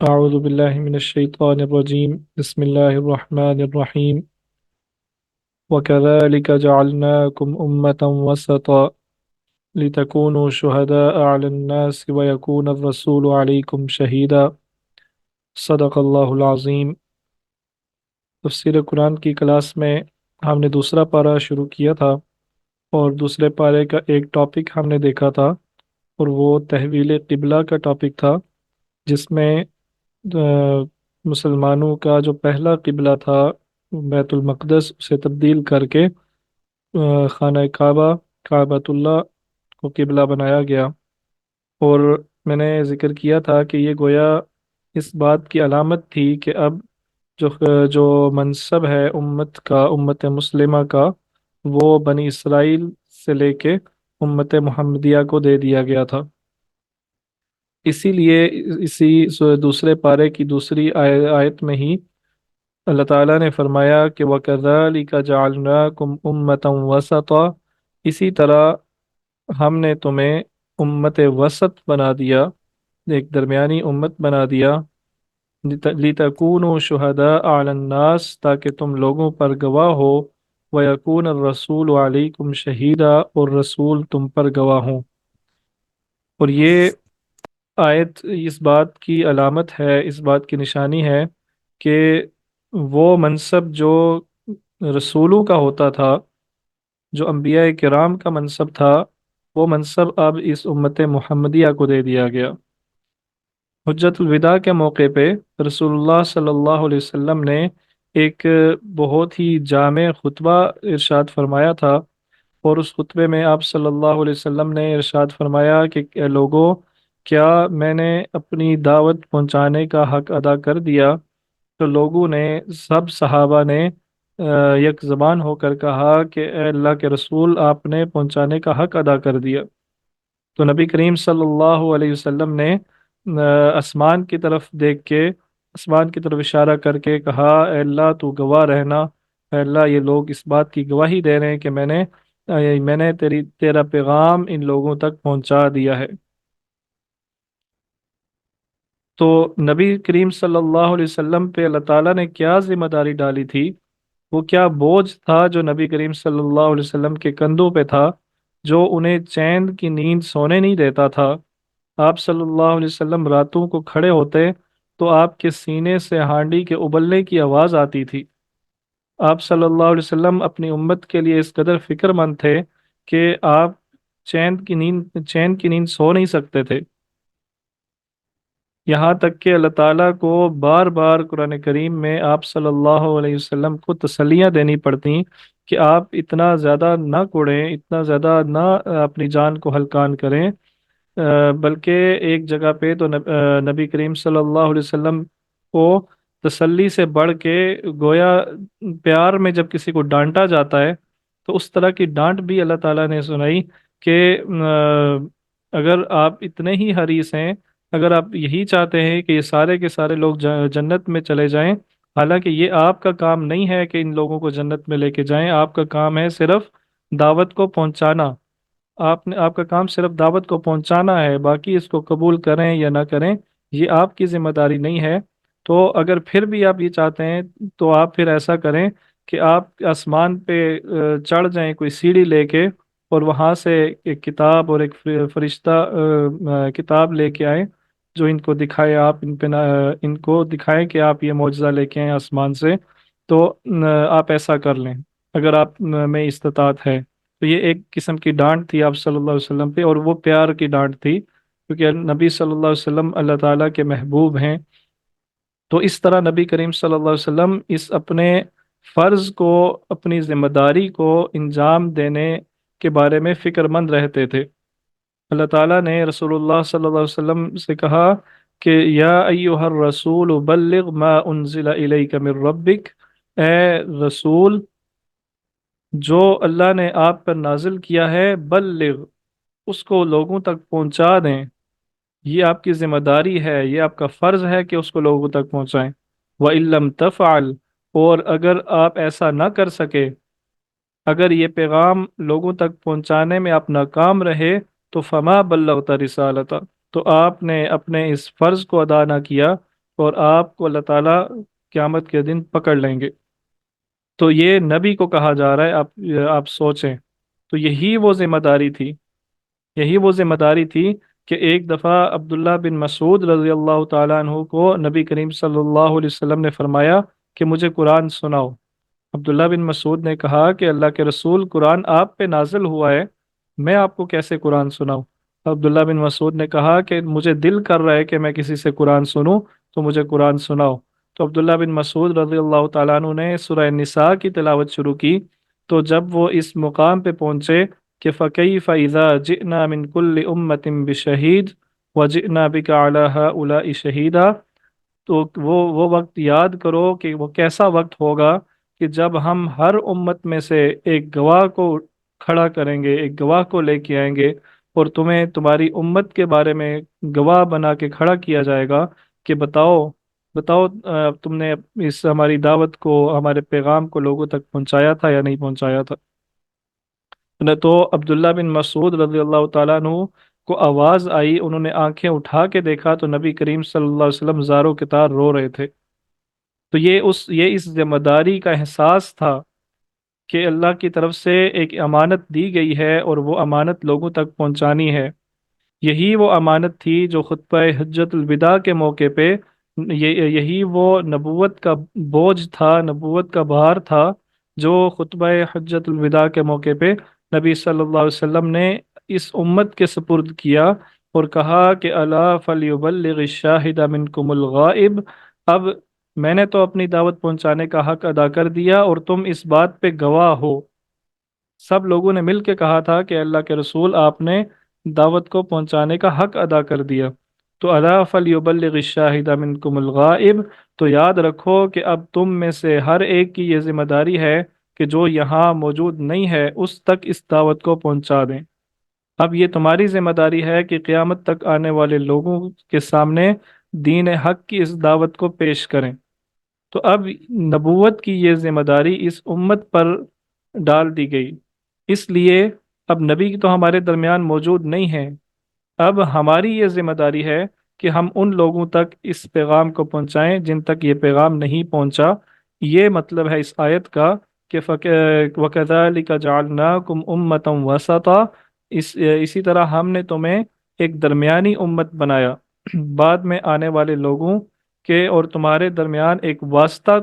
أعوذ بالله من الشيطان الرجيم بسم الله الرحمن الرحيم وكذلك جعلناكم أمة وسطا لتكونوا شهداء على الناس ويكون الرسول عليكم شهيدا صدق اللہ العظیم۔ تفسیر قرآن کی کلاس میں ہم نے دوسرا پارہ شروع کیا تھا اور دوسرے پارے کا ایک ٹاپک ہم نے دیکھا تھا اور وہ تحویل قبلہ کا ٹاپک تھا، جس میں مسلمانوں کا جو پہلا قبلہ تھا بیت المقدس، اسے تبدیل کر کے خانہ کعبہ، کعبۃ اللہ کو قبلہ بنایا گیا۔ اور میں نے ذکر کیا تھا کہ یہ گویا اس بات کی علامت تھی کہ اب جو منصب ہے امت کا، امت مسلمہ کا، وہ بنی اسرائیل سے لے کے امت محمدیہ کو دے دیا گیا تھا۔ اسی لیے اسی دوسرے پارے کی دوسری آیت میں ہی اللہ تعالیٰ نے فرمایا کہ وَكَذَلِكَ جَعَلْنَاكُمْ أُمَّةً وَسَطًا، اسی طرح ہم نے تمہیں امت وسط بنا دیا، ایک درمیانی امت بنا دیا، لِتَكُونُوا شُهَدَاءَ عَلَى النَّاسِ، تاکہ تم لوگوں پر گواہ ہو، وَيَكُونَ الرَّسُولُ عَلَيْكُمْ شَهِيدًا، اور رسول تم پر گواہ ہوں۔ اور یہ آیت اس بات کی علامت ہے، اس بات کی نشانی ہے کہ وہ منصب جو رسولوں کا ہوتا تھا، جو انبیاء کرام کا منصب تھا، وہ منصب اب اس امت محمدیہ کو دے دیا گیا۔ حجت الوداع کے موقع پہ رسول اللہ صلی اللہ علیہ وسلم نے ایک بہت ہی جامع خطبہ ارشاد فرمایا تھا، اور اس خطبے میں آپ صلی اللہ علیہ وسلم نے ارشاد فرمایا کہ اے لوگوں، کیا میں نے اپنی دعوت پہنچانے کا حق ادا کر دیا؟ تو لوگوں نے، سب صحابہ نے یک زبان ہو کر کہا کہ اے اللہ کے رسول، آپ نے پہنچانے کا حق ادا کر دیا۔ تو نبی کریم صلی اللہ علیہ وسلم نے آسمان کی طرف دیکھ کے، آسمان کی طرف اشارہ کر کے کہا، اے اللہ تو گواہ رہنا، اے اللہ یہ لوگ اس بات کی گواہی دے رہے ہیں کہ میں نے تیرا پیغام ان لوگوں تک پہنچا دیا ہے۔ تو نبی کریم صلی اللہ علیہ وسلم پہ اللہ تعالیٰ نے کیا ذمہ داری ڈالی تھی، وہ کیا بوجھ تھا جو نبی کریم صلی اللہ علیہ وسلم کے کندھوں پہ تھا، جو انہیں چین کی نیند سونے نہیں دیتا تھا۔ آپ صلی اللہ علیہ وسلم راتوں کو کھڑے ہوتے تو آپ کے سینے سے ہانڈی کے ابلنے کی آواز آتی تھی۔ آپ صلی اللہ علیہ وسلم اپنی امت کے لیے اس قدر فکر مند تھے کہ آپ چین کی نیند سو نہیں سکتے تھے، یہاں تک کہ اللہ تعالیٰ کو بار بار قرآن کریم میں آپ صلی اللہ علیہ وسلم کو تسلیاں دینی پڑتیں کہ آپ اتنا زیادہ نہ کوڑیں، اتنا زیادہ نہ اپنی جان کو ہلکان کریں۔ بلکہ ایک جگہ پہ تو نبی کریم صلی اللہ علیہ وسلم کو تسلی سے بڑھ کے گویا پیار میں جب کسی کو ڈانٹا جاتا ہے تو اس طرح کی ڈانٹ بھی اللہ تعالیٰ نے سنائی کہ اگر آپ اتنے ہی حریص ہیں، اگر آپ یہی چاہتے ہیں کہ یہ سارے کے سارے لوگ جنت میں چلے جائیں، حالانکہ یہ آپ کا کام نہیں ہے کہ ان لوگوں کو جنت میں لے کے جائیں، آپ کا کام ہے صرف دعوت کو پہنچانا، آپ کا کام صرف دعوت کو پہنچانا ہے، باقی اس کو قبول کریں یا نہ کریں یہ آپ کی ذمہ داری نہیں ہے۔ تو اگر پھر بھی آپ یہ چاہتے ہیں تو آپ پھر ایسا کریں کہ آپ آسمان پہ چڑھ جائیں کوئی سیڑھی لے کے، اور وہاں سے ایک کتاب اور ایک فرشتہ کتاب لے کے آئیں جو ان کو دکھائے، آپ ان کو دکھائیں کہ آپ یہ معجزہ لے کے آئیں آسمان سے، تو آپ ایسا کر لیں اگر آپ میں استطاعت ہے۔ تو یہ ایک قسم کی ڈانٹ تھی آپ صلی اللہ علیہ وسلم پہ، اور وہ پیار کی ڈانٹ تھی کیونکہ نبی صلی اللہ علیہ وسلم اللہ تعالیٰ کے محبوب ہیں۔ تو اس طرح نبی کریم صلی اللہ علیہ وسلم اس اپنے فرض کو، اپنی ذمہ داری کو انجام دینے کے بارے میں فکر مند رہتے تھے۔ اللہ تعالیٰ نے رسول اللہ صلی اللہ علیہ وسلم سے کہا کہ یا ایہا الرسول بلغ ما انزل الیک من ربک، اے رسول جو اللہ نے آپ پر نازل کیا ہے، بلغ، اس کو لوگوں تک پہنچا دیں، یہ آپ کی ذمہ داری ہے، یہ آپ کا فرض ہے کہ اس کو لوگوں تک پہنچائیں۔ وَإِن لَّمْ تَفْعَلْ، اور اگر آپ ایسا نہ کر سکے، اگر یہ پیغام لوگوں تک پہنچانے میں آپ ناکام رہے تو فما بلغت رسالتا، تو آپ نے اپنے اس فرض کو ادا نہ کیا، اور आप को अल्लाह ताला क़यामत के दिन पकड़ लेंगे। तो ये नबी को कहा जा रहा है, आप सोचें। तो यही वो जिम्मेदारी थी, यही वो जिम्मेदारी थी कि एक दफ़ा अब्दुल्ला बिन मसूद रज़ी अल्लाह ताला अन्हु को नबी करीम सल्लल्लाहु अलैहि वसल्लम ने फरमाया कि मुझे कुरान सुनाओ। अब्दुल्ला बिन मसूद ने कहा कि अल्लाह के रसूल, कुरान आप पे नाजिल हुआ है, मैं आपको कैसे कुरान सुनाऊं। अब्दुल्ला बिन मसूद ने कहा कि मुझे दिल कर रहा है कि मैं किसी से कुरान सुनूं, तो मुझे कुरान सुनाओ। तो अब्दुल्ला बिन मसूद रज़ी अल्लाह तआला अन्हु ने सूरह निसा की तिलावत शुरू की। तो जब वो इस मुकाम पे पहुंचे कि फ़कैफ़ इज़ा जिअना मिन कुल्लि उम्मतिन बिशहीद व जिअना बिका अला हाउलाइ शहीदा, तो वो वक्त याद करो कि वो कैसा वक्त होगा कि जब हम हर उम्मत में से एक गवाह को खड़ा करेंगे, एक गवाह को लेके आएंगे, और तुम्हें तुम्हारी उम्मत के बारे में गवाह बना के खड़ा किया जाएगा कि बताओ, बताओ तुमने इस हमारी दावत को, हमारे पैगाम को लोगों तक पहुंचाया था या नहीं पहुंचाया था। न तो अब्दुल्ला बिन मसूद रज़ी अल्लाह ताला अन्हु को आवाज़ आई, उन्होंने आंखें उठा के देखा तो नबी करीम सल्लल्लाहु अलैहि वसल्लम ज़ारो के तार रो रहे थे। तो ये इस जिम्मेदारी का एहसास था कि अल्लाह की तरफ से एक अमानत दी गई है और वो अमानत लोगों तक पहुंचानी है। यही वो अमानत थी जो खुतबा हज्जतुल विदा के मौके पे, यही वो नबूवत का बोझ था, नबूवत का भार था, जो खुतबा हज्जतुल विदा के मौके पे नबी सल्लल्लाहु अलैहि वसल्लम ने इस उम्मत के सुपुर्द किया और कहा कि अला फलयुबल्लिग शाहिदा मिनकुमुल गाइब। अब मैंने तो अपनी दावत पहुंचाने का हक अदा कर दिया और तुम इस बात पे गवाह हो। सब लोगों ने मिल के कहा था कि अल्लाह के रसूल, आपने दावत को पहुंचाने का हक अदा कर दिया। तो अला फलयुबल्लिग शाहिदा मिनकुमुल गाइब, तो याद रखो कि अब तुम में से हर एक की ये जिम्मेदारी है कि जो यहाँ मौजूद नहीं है उस तक इस दावत को पहुंचा दें। अब ये तुम्हारी जिम्मेदारी है कि क़यामत तक आने वाले लोगों के सामने दीन हक की इस दावत को पेश करें। तो अब नबूवत की ये जिम्मेदारी इस उम्मत पर डाल दी गई। इसलिए अब नबी तो हमारे दरमियान मौजूद नहीं है। अब हमारी ये जिम्मेदारी है कि हम उन लोगों तक इस पैगाम को पहुंचाएं जिन तक ये पैगाम नहीं पहुंचा। ये मतलब है इस आयत का कि वकज़ालिका जअलनाकुम उम्मतम वसता, इसी तरह हमने तुम्हें एक दरमियानी उम्मत बनाया बाद में आने वाले लोगों के, और तुम्हारे दरमियान एक वास्ता,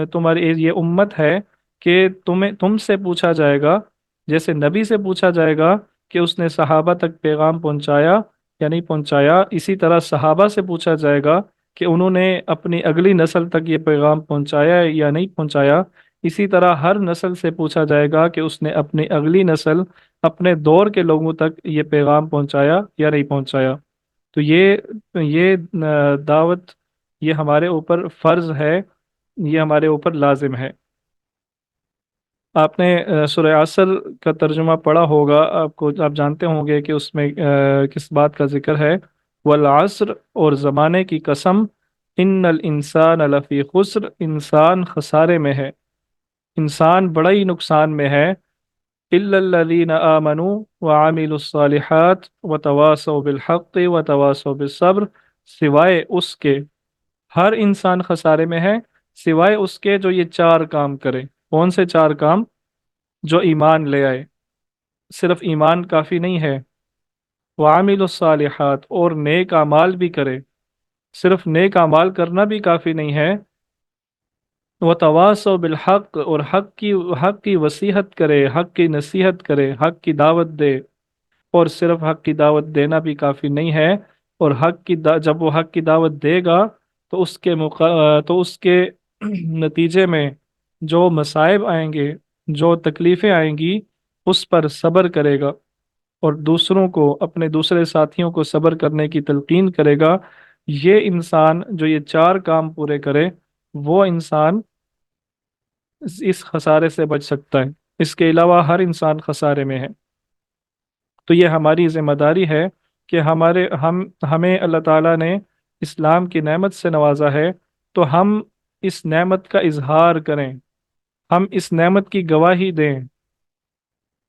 तुम्हारी ये उम्मत है कि तुमसे पूछा जाएगा, जैसे नबी से पूछा जाएगा कि उसने सहाबा तक पैगाम पहुंचाया या नहीं पहुंचाया, इसी तरह सहाबा से पूछा जाएगा कि उन्होंने अपनी अगली नस्ल तक ये पैगाम पहुंचाया या नहीं पहुंचाया। इसी तरह हर नस्ल से पूछा जाएगा कि उसने अपनी अगली नस्ल, अपने दौर के लोगों तक ये पैगाम पहुंचाया या नहीं पहुंचाया। तो ये दावत, ये हमारे ऊपर फर्ज है, ये हमारे ऊपर लाजिम है। आपने सूरह असर का तर्जुमा पढ़ा होगा, आपको आप जानते होंगे कि उसमें किस बात का जिक्र है। वल असर, और ज़माने की कसम, इन्नल इंसान लफ़ी खुस्र, इंसान खसारे में है, इंसान बड़ा ही नुकसान में है। इल्लल्लज़ीना आमनू व आमिलुस्सालिहात व तवासौ बिल हक़्क़ि व तवासौ बिस सब्र, सिवाय उसके, हर इंसान खसारे में है सिवाय उसके जो ये चार काम करे। कौन से चार काम? जो ईमान ले आए, सिर्फ ईमान काफ़ी नहीं है। वामिलुस्सालिहात, और नेक अमाल भी करे, सिर्फ नेक अमाल करना भी काफ़ी नहीं है। व तवासौ बिल हक़, और हक की वसीहत करे, हक की नसीहत करे, हक की दावत दे। और सिर्फ हक की दावत देना भी काफ़ी नहीं है, और जब वो हक की दावत देगा तो तो उसके नतीजे में जो मसाइब आएंगे, जो तकलीफ़ें आएंगी, उस पर सब्र करेगा और दूसरों को, अपने दूसरे साथियों को सब्र करने की तलकीन करेगा। ये इंसान जो ये चार काम पूरे करे, वो इंसान इस खसारे से बच सकता है। इसके अलावा हर इंसान खसारे में है। तो ये हमारी जिम्मेदारी है कि हमें अल्लाह ताला ने इस्लाम की नेमत से नवाजा है, तो हम इस नेमत का इजहार करें, हम इस नेमत की गवाही दें।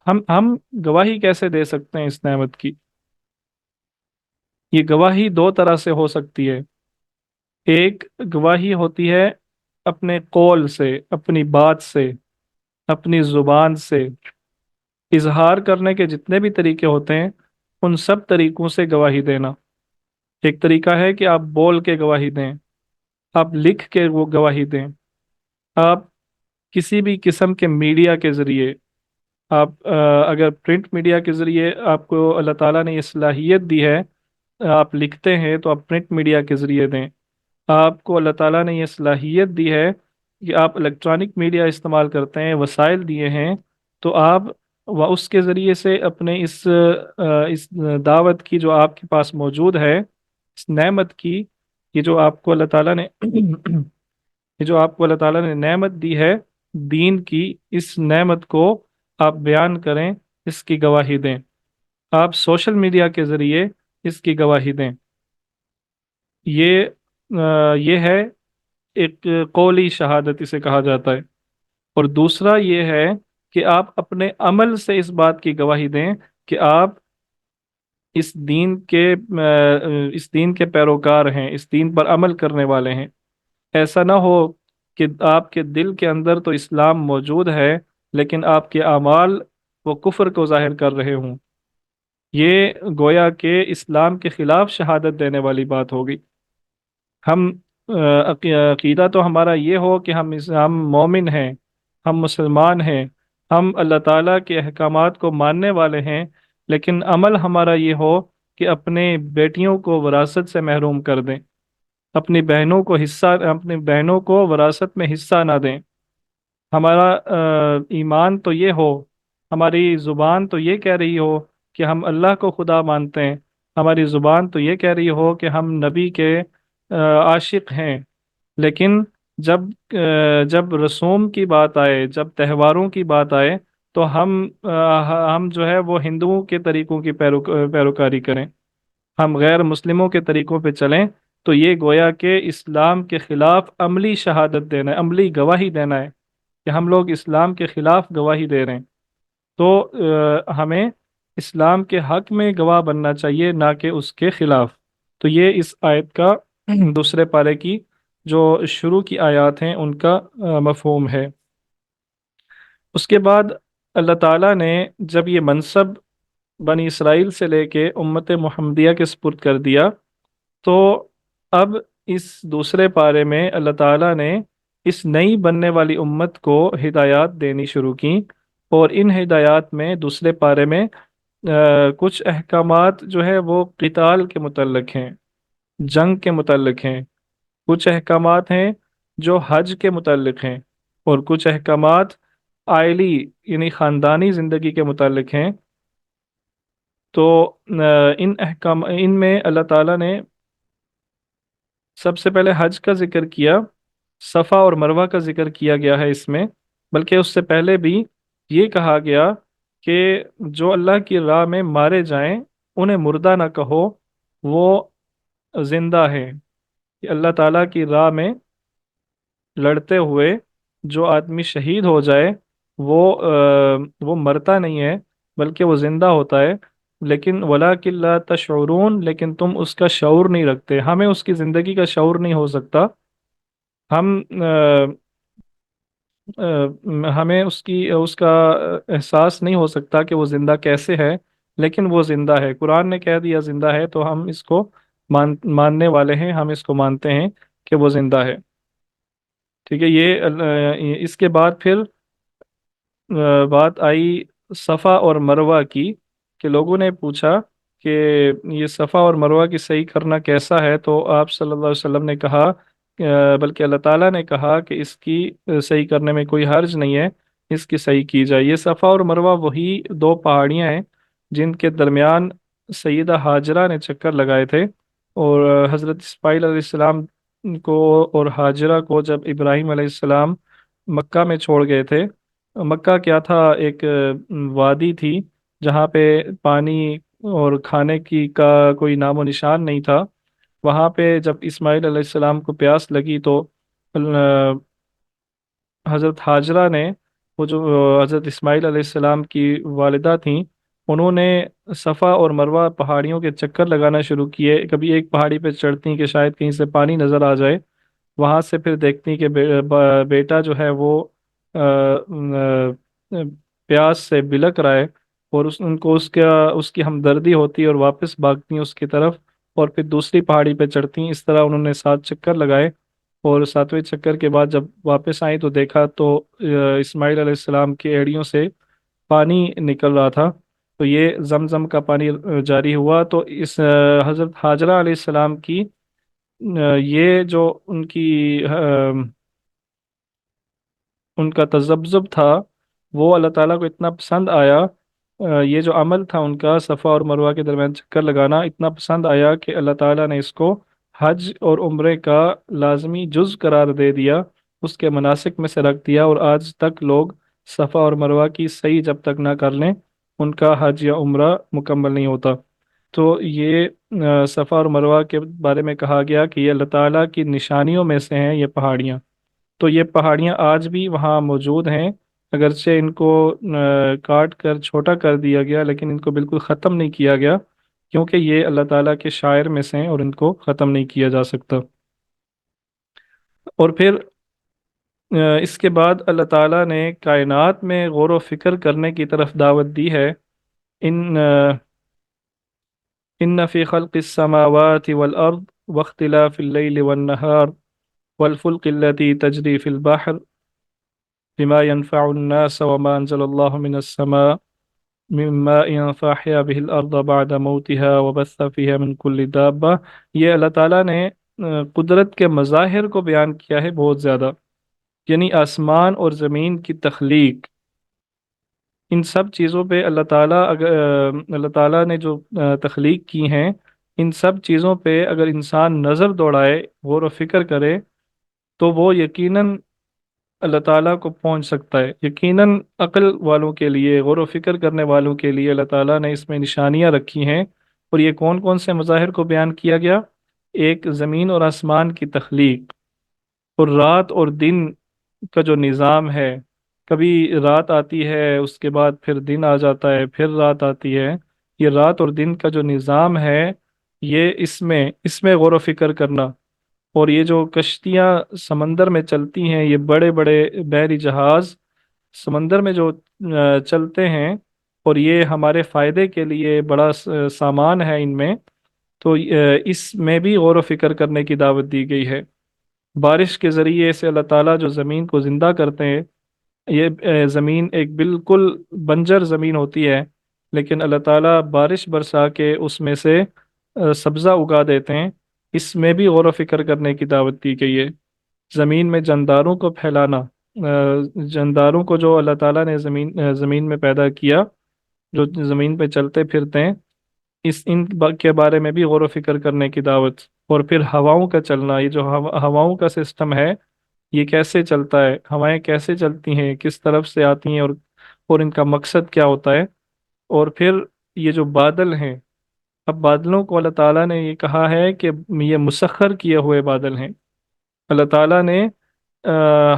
हम गवाही कैसे दे सकते हैं इस नेमत की? ये गवाही दो तरह से हो सकती है। एक गवाही होती है अपने कौल से, अपनी बात से, अपनी जुबान से। इजहार करने के जितने भी तरीके होते हैं उन सब तरीकों से गवाही देना। एक तरीका है कि आप बोल के गवाही दें, आप लिख के वो गवाही दें, आप किसी भी किस्म के मीडिया के जरिए, आप अगर प्रिंट मीडिया के जरिए आपको अल्लाह ताला ने ये सलाहियत दी है, आप लिखते हैं तो आप प्रिंट मीडिया के जरिए दें। आपको अल्लाह ताला ने ये सलाहियत दी है कि आप इलेक्ट्रॉनिक मीडिया इस्तेमाल करते हैं, वसाइल दिए हैं, तो आप उसके ज़रिए से अपने इस दावत की जो आपके पास मौजूद है, इस नेमत की, ये जो आपको अल्लाह ताला ने ये जो आपको अल्लाह ताला ने नेमत दी है दीन की, इस नेमत को आप बयान करें, इसकी गवाही दें। आप सोशल मीडिया के ज़रिए इसकी गवाही दें। ये ये है एक कौली शहादत इसे कहा जाता है। और दूसरा ये है कि आप अपने अमल से इस बात की गवाही दें कि आप इस दीन के पैरोकार हैं, इस दीन पर अमल करने वाले हैं। ऐसा ना हो कि आपके दिल के अंदर तो इस्लाम मौजूद है लेकिन आपके अमाल वो कुफ्र को जाहिर कर रहे हों। ये गोया के इस्लाम के खिलाफ शहादत देने वाली बात होगी। हम अकीदा तो हमारा ये हो कि हम मोमिन हैं, हम मुसलमान हैं, हम अल्लाह ताला के अहकामात को मानने वाले हैं, लेकिन अमल हमारा ये हो कि अपने बेटियों को विरासत से महरूम कर दें, अपनी बहनों को विरासत में हिस्सा ना दें। हमारा ईमान तो ये हो, हमारी ज़ुबान तो ये कह रही हो कि हम अल्लाह को खुदा मानते हैं, हमारी ज़ुबान तो ये कह रही हो कि हम नबी के आशिक हैं, लेकिन जब रसूम की बात आए, जब त्योहारों की बात आए, तो हम जो है वो हिंदुओं के तरीकों की पैरोकारी करें, हम गैर मुस्लिमों के तरीकों पे चलें, तो ये गोया के इस्लाम के खिलाफ अमली शहादत देना है, अमली गवाही देना है कि हम लोग इस्लाम के खिलाफ गवाही दे रहे हैं। तो हमें इस्लाम के हक में गवाह बनना चाहिए, ना कि उसके खिलाफ। तो ये इस आयत का दूसरे पारे की जो शुरू की आयत हैं उनका मफहूम है। उसके बाद अल्लाह ताला ने जब ये मनसब बनी इसराइल से लेके उम्मत मुहम्मदिया के सुपुर्द कर दिया, तो अब इस दूसरे पारे में अल्लाह ताला ने इस नई बनने वाली उम्मत को हिदायत देनी शुरू की। और इन हिदायत में दूसरे पारे में कुछ अहकामात जो है वो क़िताल के मुतल्लिक़ हैं, जंग के मुतल्लिक़ हैं। कुछ अहकामात हैं जो हज के मुतल्लिक़ हैं, और कुछ अहकामात आइली यानी ख़ानदानी ज़िंदगी के मुतल्लिक़ हैं। तो इनमें अल्लाह ताला ने सबसे पहले हज का जिक्र किया, सफ़ा और मरवा का जिक्र किया गया है इसमें। बल्कि उससे पहले भी ये कहा गया कि जो अल्लाह की राह में मारे जाएं उन्हें मुर्दा ना कहो, वो जिंदा है। कि अल्लाह ताला की राह में लड़ते हुए जो आदमी शहीद हो जाए वो मरता नहीं है, बल्कि वो जिंदा होता है। लेकिन वलाकिन ला तशऊरून, लेकिन तुम उसका शऊर नहीं रखते, हमें उसकी ज़िंदगी का शऊर नहीं हो सकता। हम हमें उसका एहसास नहीं हो सकता कि वो जिंदा कैसे है, लेकिन वो जिंदा है। कुरान ने कह दिया जिंदा है, तो हम इसको मानने वाले हैं, हम इसको मानते हैं कि वो जिंदा है। ठीक है। इसके बाद फिर बात आई सफ़ा और मरवा की, कि लोगों ने पूछा कि ये सफ़ा और मरवा की सही करना कैसा है, तो आप सल्लल्लाहु अलैहि वसल्लम ने कहा, बल्कि अल्लाह ताला ने कहा कि इसकी सही करने में कोई हर्ज नहीं है, इसकी सही की जाए। ये सफ़ा और मरवा वही दो पहाड़ियाँ हैं जिनके दरमियान सैयदा हाजरा ने चक्कर लगाए थे। और हज़रत इस्माईल अलैहिस्सलाम को और हाजरा को जब इब्राहिम अलैहिस्सलाम मक्का में छोड़ गए थे, मक्का क्या था, एक वादी थी जहाँ पे पानी और खाने की का कोई नामो निशान नहीं था। वहाँ पे जब इस्माईल अलैहिस्सलाम को प्यास लगी, तो हज़रत हाजरा ने, वो जो हज़रत इस्माईल अलैहिस्सलाम की वालिदा थी, انہوں نے صفا اور مروہ پہاڑیوں کے چکر لگانا شروع کیے، کبھی ایک پہاڑی پہ چڑھتی کہ شاید کہیں سے پانی نظر آ جائے، وہاں سے پھر دیکھتی کہ بیٹا جو ہے وہ پیاس سے بلک رہا ہے، اور ان کو اس کی ہمدردی ہوتی ہے اور واپس بھاگتی ہیں اس کی طرف، اور پھر دوسری پہاڑی پہ چڑھتی ہیں۔ اس طرح انہوں نے 7 چکر لگائے، اور 7ویں چکر کے بعد جب واپس آئیں تو دیکھا تو اسماعیل علیہ السلام کی ایڑیوں سے پانی نکل رہا تھا، تو یہ زمزم کا پانی جاری ہوا۔ تو اس حضرت حاجرہ علیہ السلام کی یہ جو ان کی ان کا تذبذب تھا، وہ اللہ تعالیٰ کو اتنا پسند آیا، یہ جو عمل تھا ان کا صفا اور مروہ کے درمیان چکر لگانا اتنا پسند آیا کہ اللہ تعالیٰ نے اس کو حج اور عمرے کا لازمی جز قرار دے دیا، اس کے مناسک میں سے رکھ دیا، اور آج تک لوگ صفا اور مروہ کی صحیح جب تک نہ کر لیں ان کا حج یا عمرہ مکمل نہیں ہوتا۔ تو یہ صفا اور مروہ کے بارے میں کہا گیا کہ یہ اللہ تعالیٰ کی نشانیوں میں سے ہیں یہ پہاڑیاں۔ تو یہ پہاڑیاں آج بھی وہاں موجود ہیں، اگرچہ ان کو کاٹ کر چھوٹا کر دیا گیا، لیکن ان کو بالکل ختم نہیں کیا گیا، کیونکہ یہ اللہ تعالیٰ کے شاعر میں سے ہیں اور ان کو ختم نہیں کیا جا سکتا۔ اور پھر اس کے بعد اللہ تعالیٰ نے کائنات میں غور و فکر کرنے کی طرف دعوت دی ہے۔ ان ان فی خلق السماوات والارض واختلاف اللیل والنہار والفلق التي تجری فی البحر بما ينفع الناس وما أنزل الله من السماء من ماء فأحيا به الأرض بعد موتها وبث فيها من كل دابة۔ یہ اللہ تعالیٰ نے قدرت کے مظاہر کو بیان کیا ہے بہت زیادہ، یعنی آسمان اور زمین کی تخلیق، ان سب چیزوں پہ اللہ تعالیٰ نے جو تخلیق کی ہیں، ان سب چیزوں پہ اگر انسان نظر دوڑائے، غور و فکر کرے، تو وہ یقیناً اللہ تعالیٰ کو پہنچ سکتا ہے۔ یقیناً عقل والوں کے لیے، غور و فکر کرنے والوں کے لیے اللہ تعالیٰ نے اس میں نشانیاں رکھی ہیں۔ اور یہ کون کون سے مظاہر کو بیان کیا گیا؟ ایک زمین اور آسمان کی تخلیق، اور رات اور دن کا جو نظام ہے، کبھی رات آتی ہے اس کے بعد پھر دن آ جاتا ہے، پھر رات آتی ہے، یہ رات اور دن کا جو نظام ہے، یہ اس میں غور و فکر کرنا، اور یہ جو کشتیاں سمندر میں چلتی ہیں، یہ بڑے بڑے بحری جہاز سمندر میں جو چلتے ہیں، اور یہ ہمارے فائدے کے لیے بڑا سامان ہے ان میں، تو اس میں بھی غور و فکر کرنے کی دعوت دی گئی ہے۔ بارش کے ذریعے سے اللہ تعالیٰ جو زمین کو زندہ کرتے ہیں، یہ زمین ایک بالکل بنجر زمین ہوتی ہے، لیکن اللہ تعالیٰ بارش برسا کے اس میں سے سبزہ اگا دیتے ہیں، اس میں بھی غور و فکر کرنے کی دعوت دی گئی ہے۔ زمین میں جانداروں کو پھیلانا، جانداروں کو جو اللہ تعالیٰ نے زمین میں پیدا کیا، جو زمین پہ چلتے پھرتے ہیں، کے بارے میں بھی غور و فکر کرنے کی دعوت۔ اور پھر ہواؤں کا چلنا، یہ جو ہواؤں کا سسٹم ہے، یہ کیسے چلتا ہے، ہوائیں کیسے چلتی ہیں، کس طرف سے آتی ہیں، اور ان کا مقصد کیا ہوتا ہے۔ اور پھر یہ جو بادل ہیں، اب بادلوں کو اللہ تعالیٰ نے یہ کہا ہے کہ یہ مسخر کیے ہوئے بادل ہیں۔ اللہ تعالیٰ نے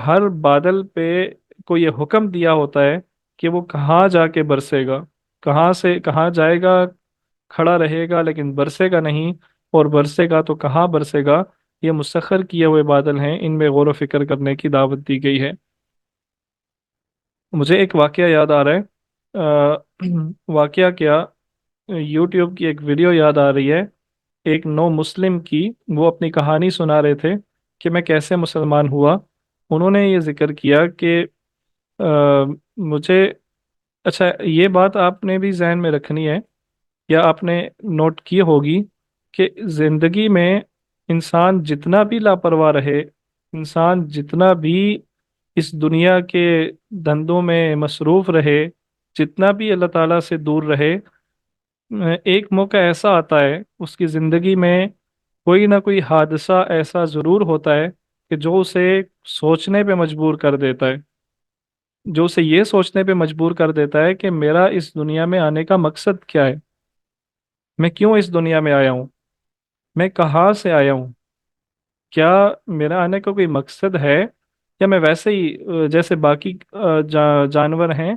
ہر بادل پہ کو یہ حکم دیا ہوتا ہے کہ وہ کہاں جا کے برسے گا، کہاں سے کہاں جائے گا، کھڑا رہے گا لیکن برسے گا نہیں، اور برسے گا تو کہاں برسے گا۔ یہ مسخر کیے ہوئے بادل ہیں، ان میں غور و فکر کرنے کی دعوت دی گئی ہے۔ مجھے ایک واقعہ یاد آ رہا ہے، واقعہ کیا، یوٹیوب کی ایک ویڈیو یاد آ رہی ہے، ایک نو مسلم کی، وہ اپنی کہانی سنا رہے تھے کہ میں کیسے مسلمان ہوا۔ انہوں نے یہ ذکر کیا کہ مجھے، اچھا یہ بات آپ نے بھی ذہن میں رکھنی ہے، یا آپ نے نوٹ کی ہوگی کہ زندگی میں انسان جتنا بھی لاپرواہ رہے، انسان جتنا بھی اس دنیا کے دھندوں میں مصروف رہے، جتنا بھی اللہ تعالیٰ سے دور رہے، ایک موقع ایسا آتا ہے اس کی زندگی میں، کوئی نہ کوئی حادثہ ایسا ضرور ہوتا ہے کہ جو اسے سوچنے پہ مجبور کر دیتا ہے، جو اسے یہ سوچنے پہ مجبور کر دیتا ہے کہ میرا اس دنیا میں آنے کا مقصد کیا ہے، میں کیوں اس دنیا میں آیا ہوں، میں کہاں سے آیا ہوں، کیا میرا آنے کا کوئی مقصد ہے، یا میں ویسے ہی جیسے باقی جانور ہیں،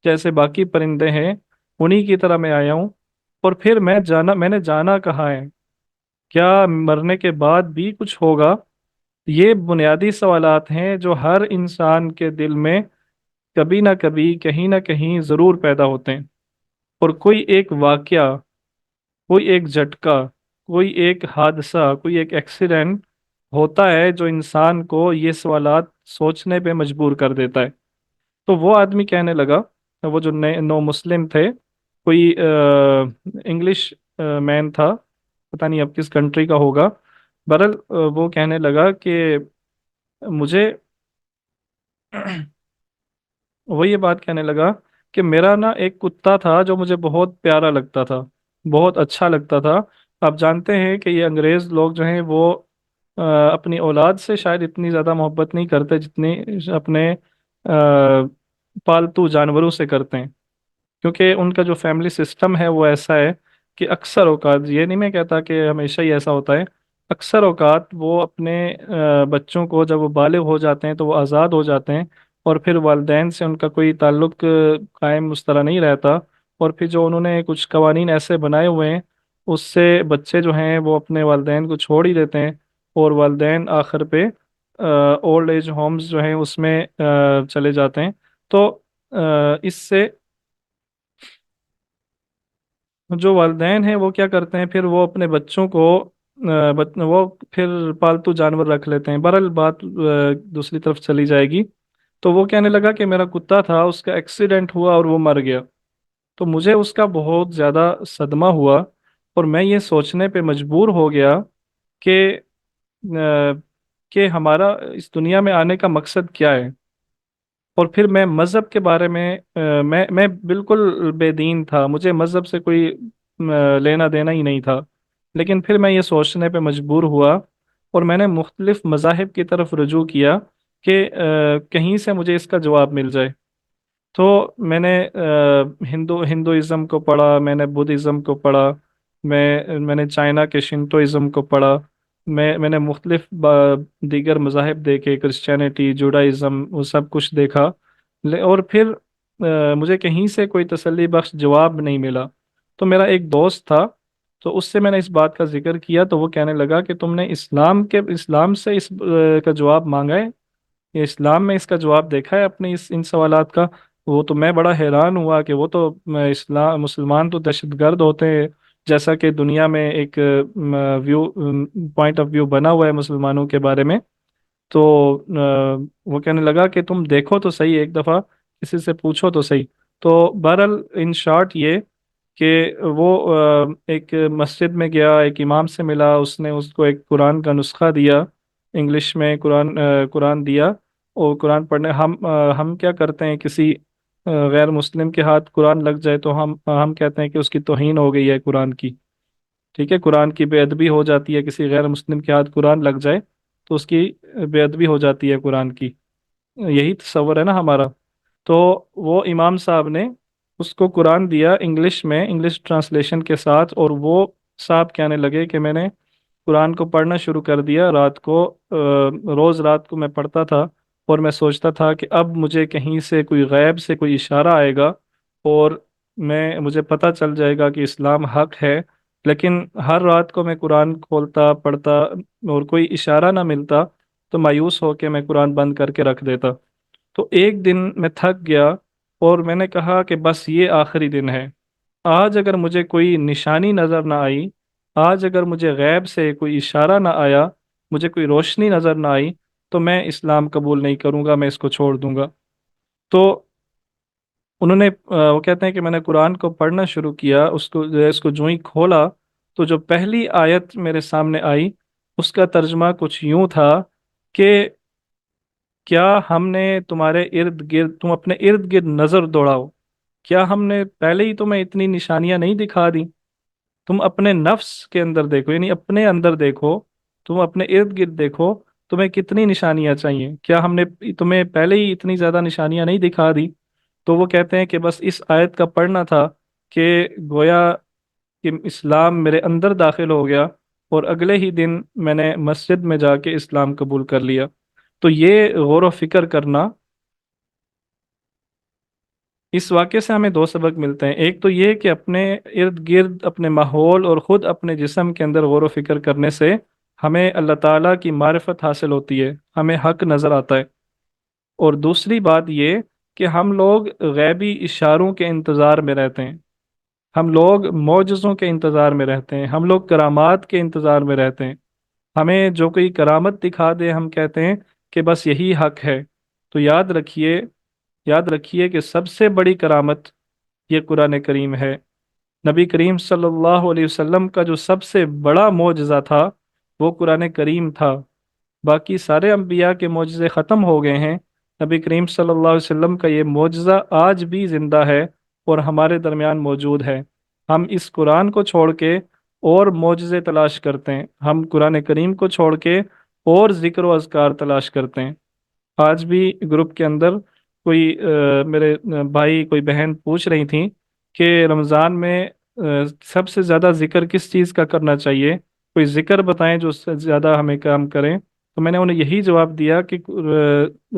جیسے باقی پرندے ہیں، उन्हीं की तरह मैं आया हूँ। और फिर मैंने जाना कहाँ है, क्या मरने के बाद भी कुछ होगा? ये बुनियादी सवालात हैं जो हर इंसान के दिल में कभी ना कभी कहीं ना कहीं ज़रूर पैदा होते हैं। और कोई एक वाकया, कोई एक झटका, कोई एक हादसा, कोई एक एक्सीडेंट होता है जो इंसान को ये सवालात सोचने पे मजबूर कर देता है। तो वो आदमी कहने लगा, वो जो नए नो मुस्लिम थे, कोई इंग्लिश मैन था, पता नहीं अब किस कंट्री का होगा। बहरहाल वो कहने लगा कि मुझे वो ये बात कहने लगा कि मेरा ना एक कुत्ता था जो मुझे बहुत प्यारा लगता था, बहुत अच्छा लगता था। आप जानते हैं कि ये अंग्रेज लोग जो हैं वो अपनी औलाद से शायद इतनी ज़्यादा मोहब्बत नहीं करते जितनी अपने पालतू जानवरों से करते हैं। क्योंकि उनका जो फैमिली सिस्टम है वो ऐसा है कि अक्सर औकात, ये नहीं मैं कहता कि हमेशा ही ऐसा होता है, अक्सर औकात वो अपने बच्चों को जब वो बालिग हो जाते हैं तो वो आज़ाद हो जाते हैं, और फिर वालिदैन से उनका कोई ताल्लुक कायम उस तरह नहीं रहता। और फिर जो उन्होंने कुछ कवानीन ऐसे बनाए हुए हैं, उससे बच्चे जो हैं वो अपने वालिदैन को छोड़ ही देते हैं, और वालिदैन आखिर पे ओल्ड एज होम्स जो हैं उसमें चले जाते हैं। तो इससे जो वालिदैन हैं वो क्या करते हैं, फिर वो अपने बच्चों को वो फिर पालतू जानवर रख लेते हैं। बहरहाल बात दूसरी तरफ चली जाएगी। तो वो कहने लगा कि मेरा कुत्ता था, उसका एक्सीडेंट हुआ और वो मर गया। तो मुझे उसका बहुत ज़्यादा सदमा हुआ, और मैं ये सोचने पे मजबूर हो गया कि कि हमारा इस दुनिया में आने का मकसद क्या है। और फिर मैं मज़हब के बारे में मैं बिल्कुल बेदीन था, मुझे मज़हब से कोई लेना देना ही नहीं था। लेकिन फिर मैं ये सोचने पे मजबूर हुआ, और मैंने मुख्तलिफ मज़ाहिब की तरफ रुजू किया कि कहीं से मुझे इसका जवाब मिल जाए। तो मैंने हिंदुइज़्म को पढ़ा, मैंने बुद्धिज़्म को पढ़ा, मैंने चाइना के शिंटोइज़्म को पढ़ा, मैंने मुख्तलिफ दीगर मज़ाहिब देखे, क्रिश्चियनिटी, जुडाइज़्म, वो सब कुछ देखा। और फिर मुझे कहीं से कोई तसल्ली बख्श जवाब नहीं मिला। तो मेरा एक दोस्त था, तो उससे मैंने इस बात का जिक्र किया, तो वो कहने लगा कि तुमने इस्लाम से का जवाब मांगा है, ये इस्लाम में इसका जवाब देखा है अपने इस इन सवालात का? वो तो मैं बड़ा हैरान हुआ कि वो तो इस्लाम मुसलमान तो दहशतगर्द होते हैं, जैसा कि दुनिया में एक व्यू पॉइंट ऑफ व्यू बना हुआ है मुसलमानों के बारे में। तो वो कहने लगा कि तुम देखो तो सही, एक दफ़ा किसी से पूछो तो सही। तो बहरहाल इन शॉर्ट ये कि वो एक मस्जिद में गया, एक इमाम से मिला, उसने उसको एक कुरान का नुस्खा दिया, इंग्लिश में कुरान दिया। और कुरान पढ़ने हम क्या करते हैं, किसी गैर मुस्लिम के हाथ कुरान लग जाए तो हम कहते हैं कि उसकी तौहीन हो गई है कुरान की। ठीक है, कुरान की बेअदबी हो जाती है, किसी गैर मुस्लिम के हाथ कुरान लग जाए तो उसकी बेअदबी हो जाती है कुरान की। यही तस्वर है ना हमारा। तो वो इमाम साहब ने उसको कुरान दिया इंग्लिश में, इंग्लिश ट्रांसलेशन के साथ, और वो साहब कहने लगे कि मैंने कुरान को पढ़ना शुरू कर दिया रात को, रोज़ रात को मैं पढ़ता था, और मैं सोचता था कि अब मुझे कहीं से कोई गैब से कोई इशारा आएगा, और मुझे पता चल जाएगा कि इस्लाम हक है। लेकिन हर रात को मैं कुरान खोलता पढ़ता और कोई इशारा ना मिलता, तो मायूस होकर मैं कुरान बंद करके रख देता। तो एक दिन मैं थक गया, और मैंने कहा कि बस ये आखिरी दिन है। आज अगर मुझे कोई निशानी नज़र ना आई, आज अगर मुझे गैब से कोई इशारा ना आया, मुझे कोई रोशनी नज़र ना आई, तो मैं इस्लाम कबूल नहीं करूँगा, मैं इसको छोड़ दूंगा। तो वो कहते हैं कि मैंने कुरान को पढ़ना शुरू किया, इसको जो ही खोला, तो जो पहली आयत मेरे सामने आई, उसका तर्जमा कुछ यूं था कि क्या हमने तुम्हारे इर्द गिर्द, तुम अपने इर्द गिर्द नज़र दौड़ाओ, क्या हमने पहले ही तुम्हें इतनी निशानियां नहीं दिखा दी? तुम अपने नफ्स के अंदर देखो, यानी अपने अंदर देखो, तुम अपने इर्द गिर्द देखो, तुम्हें कितनी निशानियां चाहिए, क्या हमने तुम्हें पहले ही इतनी ज्यादा निशानियां नहीं दिखा दी? तो वो कहते हैं कि बस इस आयत का पढ़ना था कि गोया कि इस्लाम मेरे अंदर दाखिल हो गया, और अगले ही दिन मैंने मस्जिद में जाके इस्लाम कबूल कर लिया। तो ये गौर व फिक्र करना। इस वाक़े से हमें दो सबक मिलते हैं। एक तो ये कि अपने इर्द गिर्द, अपने माहौल और ख़ुद अपने जिस्म के अंदर गौर व फिक्र करने से हमें अल्लाह ताला की मारिफत हासिल होती है, हमें हक नज़र आता है। और दूसरी बात ये कि हम लोग गैबी इशारों के इंतज़ार में रहते हैं, हम लोग मौजज़ों के इंतज़ार में रहते हैं, हम लोग करामात के इंतज़ार में रहते हैं। हमें जो कोई करामत दिखा दे हम कहते हैं कि बस यही हक है। तो याद रखिए कि सबसे बड़ी करामत ये कुरान करीम है। नबी करीम सल्लल्लाहु अलैहि वसल्लम का जो सबसे बड़ा मोजज़ा था वो कुरान करीम था। बाकी सारे अम्बिया के मोजज़े ख़त्म हो गए हैं, नबी करीम सल्लल्लाहु अलैहि वसल्लम का ये मोजज़ा आज भी ज़िंदा है और हमारे दरमियान मौजूद है। हम इस कुरान को छोड़ के और मोजज़े तलाश करते हैं, हम कुरान करीम को छोड़ के और ज़िक्र व अज़कार तलाश करते हैं। आज भी ग्रुप के अंदर कोई मेरे भाई कोई बहन पूछ रही थी कि रमज़ान में सबसे ज़्यादा जिक्र किस चीज़ का करना चाहिए, कोई जिक्र बताएं जो ज़्यादा हमें काम करें। तो मैंने उन्हें यही जवाब दिया कि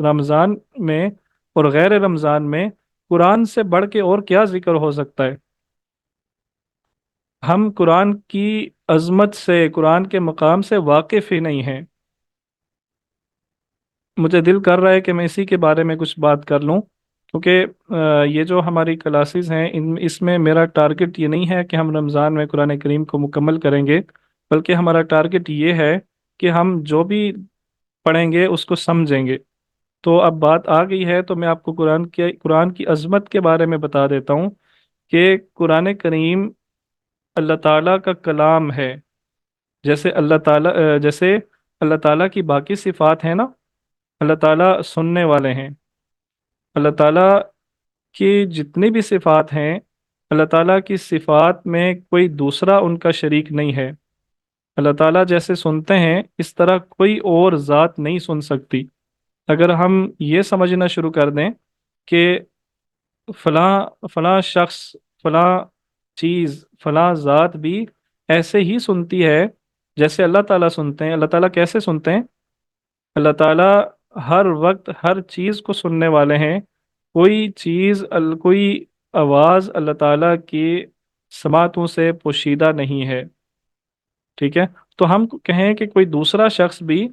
रमज़ान में और गैर रमज़ान में कुरान से बढ़ के और क्या जिक्र हो सकता है। हम कुरान की अजमत से, कुरान के मकाम से वाकिफ़ ही नहीं हैं। मुझे दिल कर रहा है कि मैं इसी के बारे में कुछ बात कर लूं, क्योंकि ये जो हमारी क्लासेस हैं इन इसमें मेरा टारगेट ये नहीं है कि हम रमज़ान में कुरान करीम को मुकम्मल करेंगे, बल्कि हमारा टारगेट ये है कि हम जो भी पढ़ेंगे उसको समझेंगे। तो अब बात आ गई है तो मैं आपको कुरान की अजमत के बारे में बता देता हूँ कि कुरान करीम अल्लाह ताला का कलाम है। जैसे अल्लाह ताला की बाकी सिफ़ात है ना, अल्लाह ताला सुनने वाले हैं, अल्लाह ताला की जितनी भी सिफ़ात हैं, अल्लाह ताला की सिफ़ात में कोई दूसरा उनका शरीक नहीं है। अल्लाह ताला जैसे सुनते हैं इस तरह कोई और ज़ात नहीं सुन सकती। अगर हम ये समझना शुरू कर दें कि फलां फलां शख्स, फलां चीज़, फलां ज़ात भी ऐसे ही सुनती है जैसे अल्लाह ताला सुनते हैं। अल्लाह ताला कैसे सुनते हैं? अल्लाह ताला हर वक्त हर चीज़ को सुनने वाले हैं। कोई आवाज़ अल्लाह ताला की समातों से पोशीदा नहीं है। ठीक है। तो हम कहें कि कोई दूसरा शख्स भी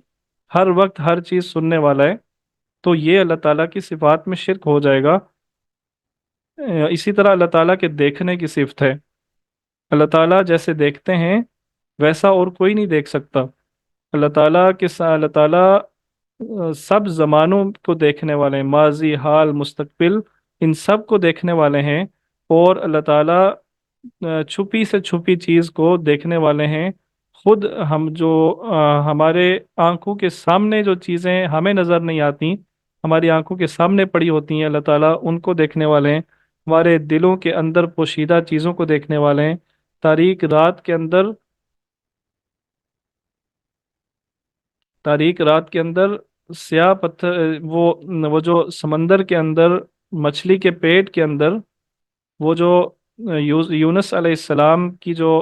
हर वक्त हर चीज़ सुनने वाला है, तो ये अल्लाह ताला की सिफात में शिरक हो जाएगा। इसी तरह अल्लाह ताला के देखने की सिफत है। अल्लाह ताला जैसे देखते हैं वैसा और कोई नहीं देख सकता। अल्लाह ताला सब ज़मानों को देखने वाले हैं, माजी हाल मुस्तकबिल इन सब को देखने वाले हैं। और अल्लाह ताला छुपी से छुपी चीज़ को देखने वाले हैं। खुद हम जो हमारे आंखों के सामने जो चीज़ें हमें नज़र नहीं आती, हमारी आंखों के सामने पड़ी होती हैं, अल्लाह ताला उनको देखने वाले हैं। हमारे दिलों के अंदर पोशीदा चीज़ों को देखने वाले हैं। तारीक रात के अंदर तारीक रात के अंदर स्याह पत्थर, वो जो समंदर के अंदर मछली के पेट के अंदर वो जो यूनुस अलैहिस्सलाम की जो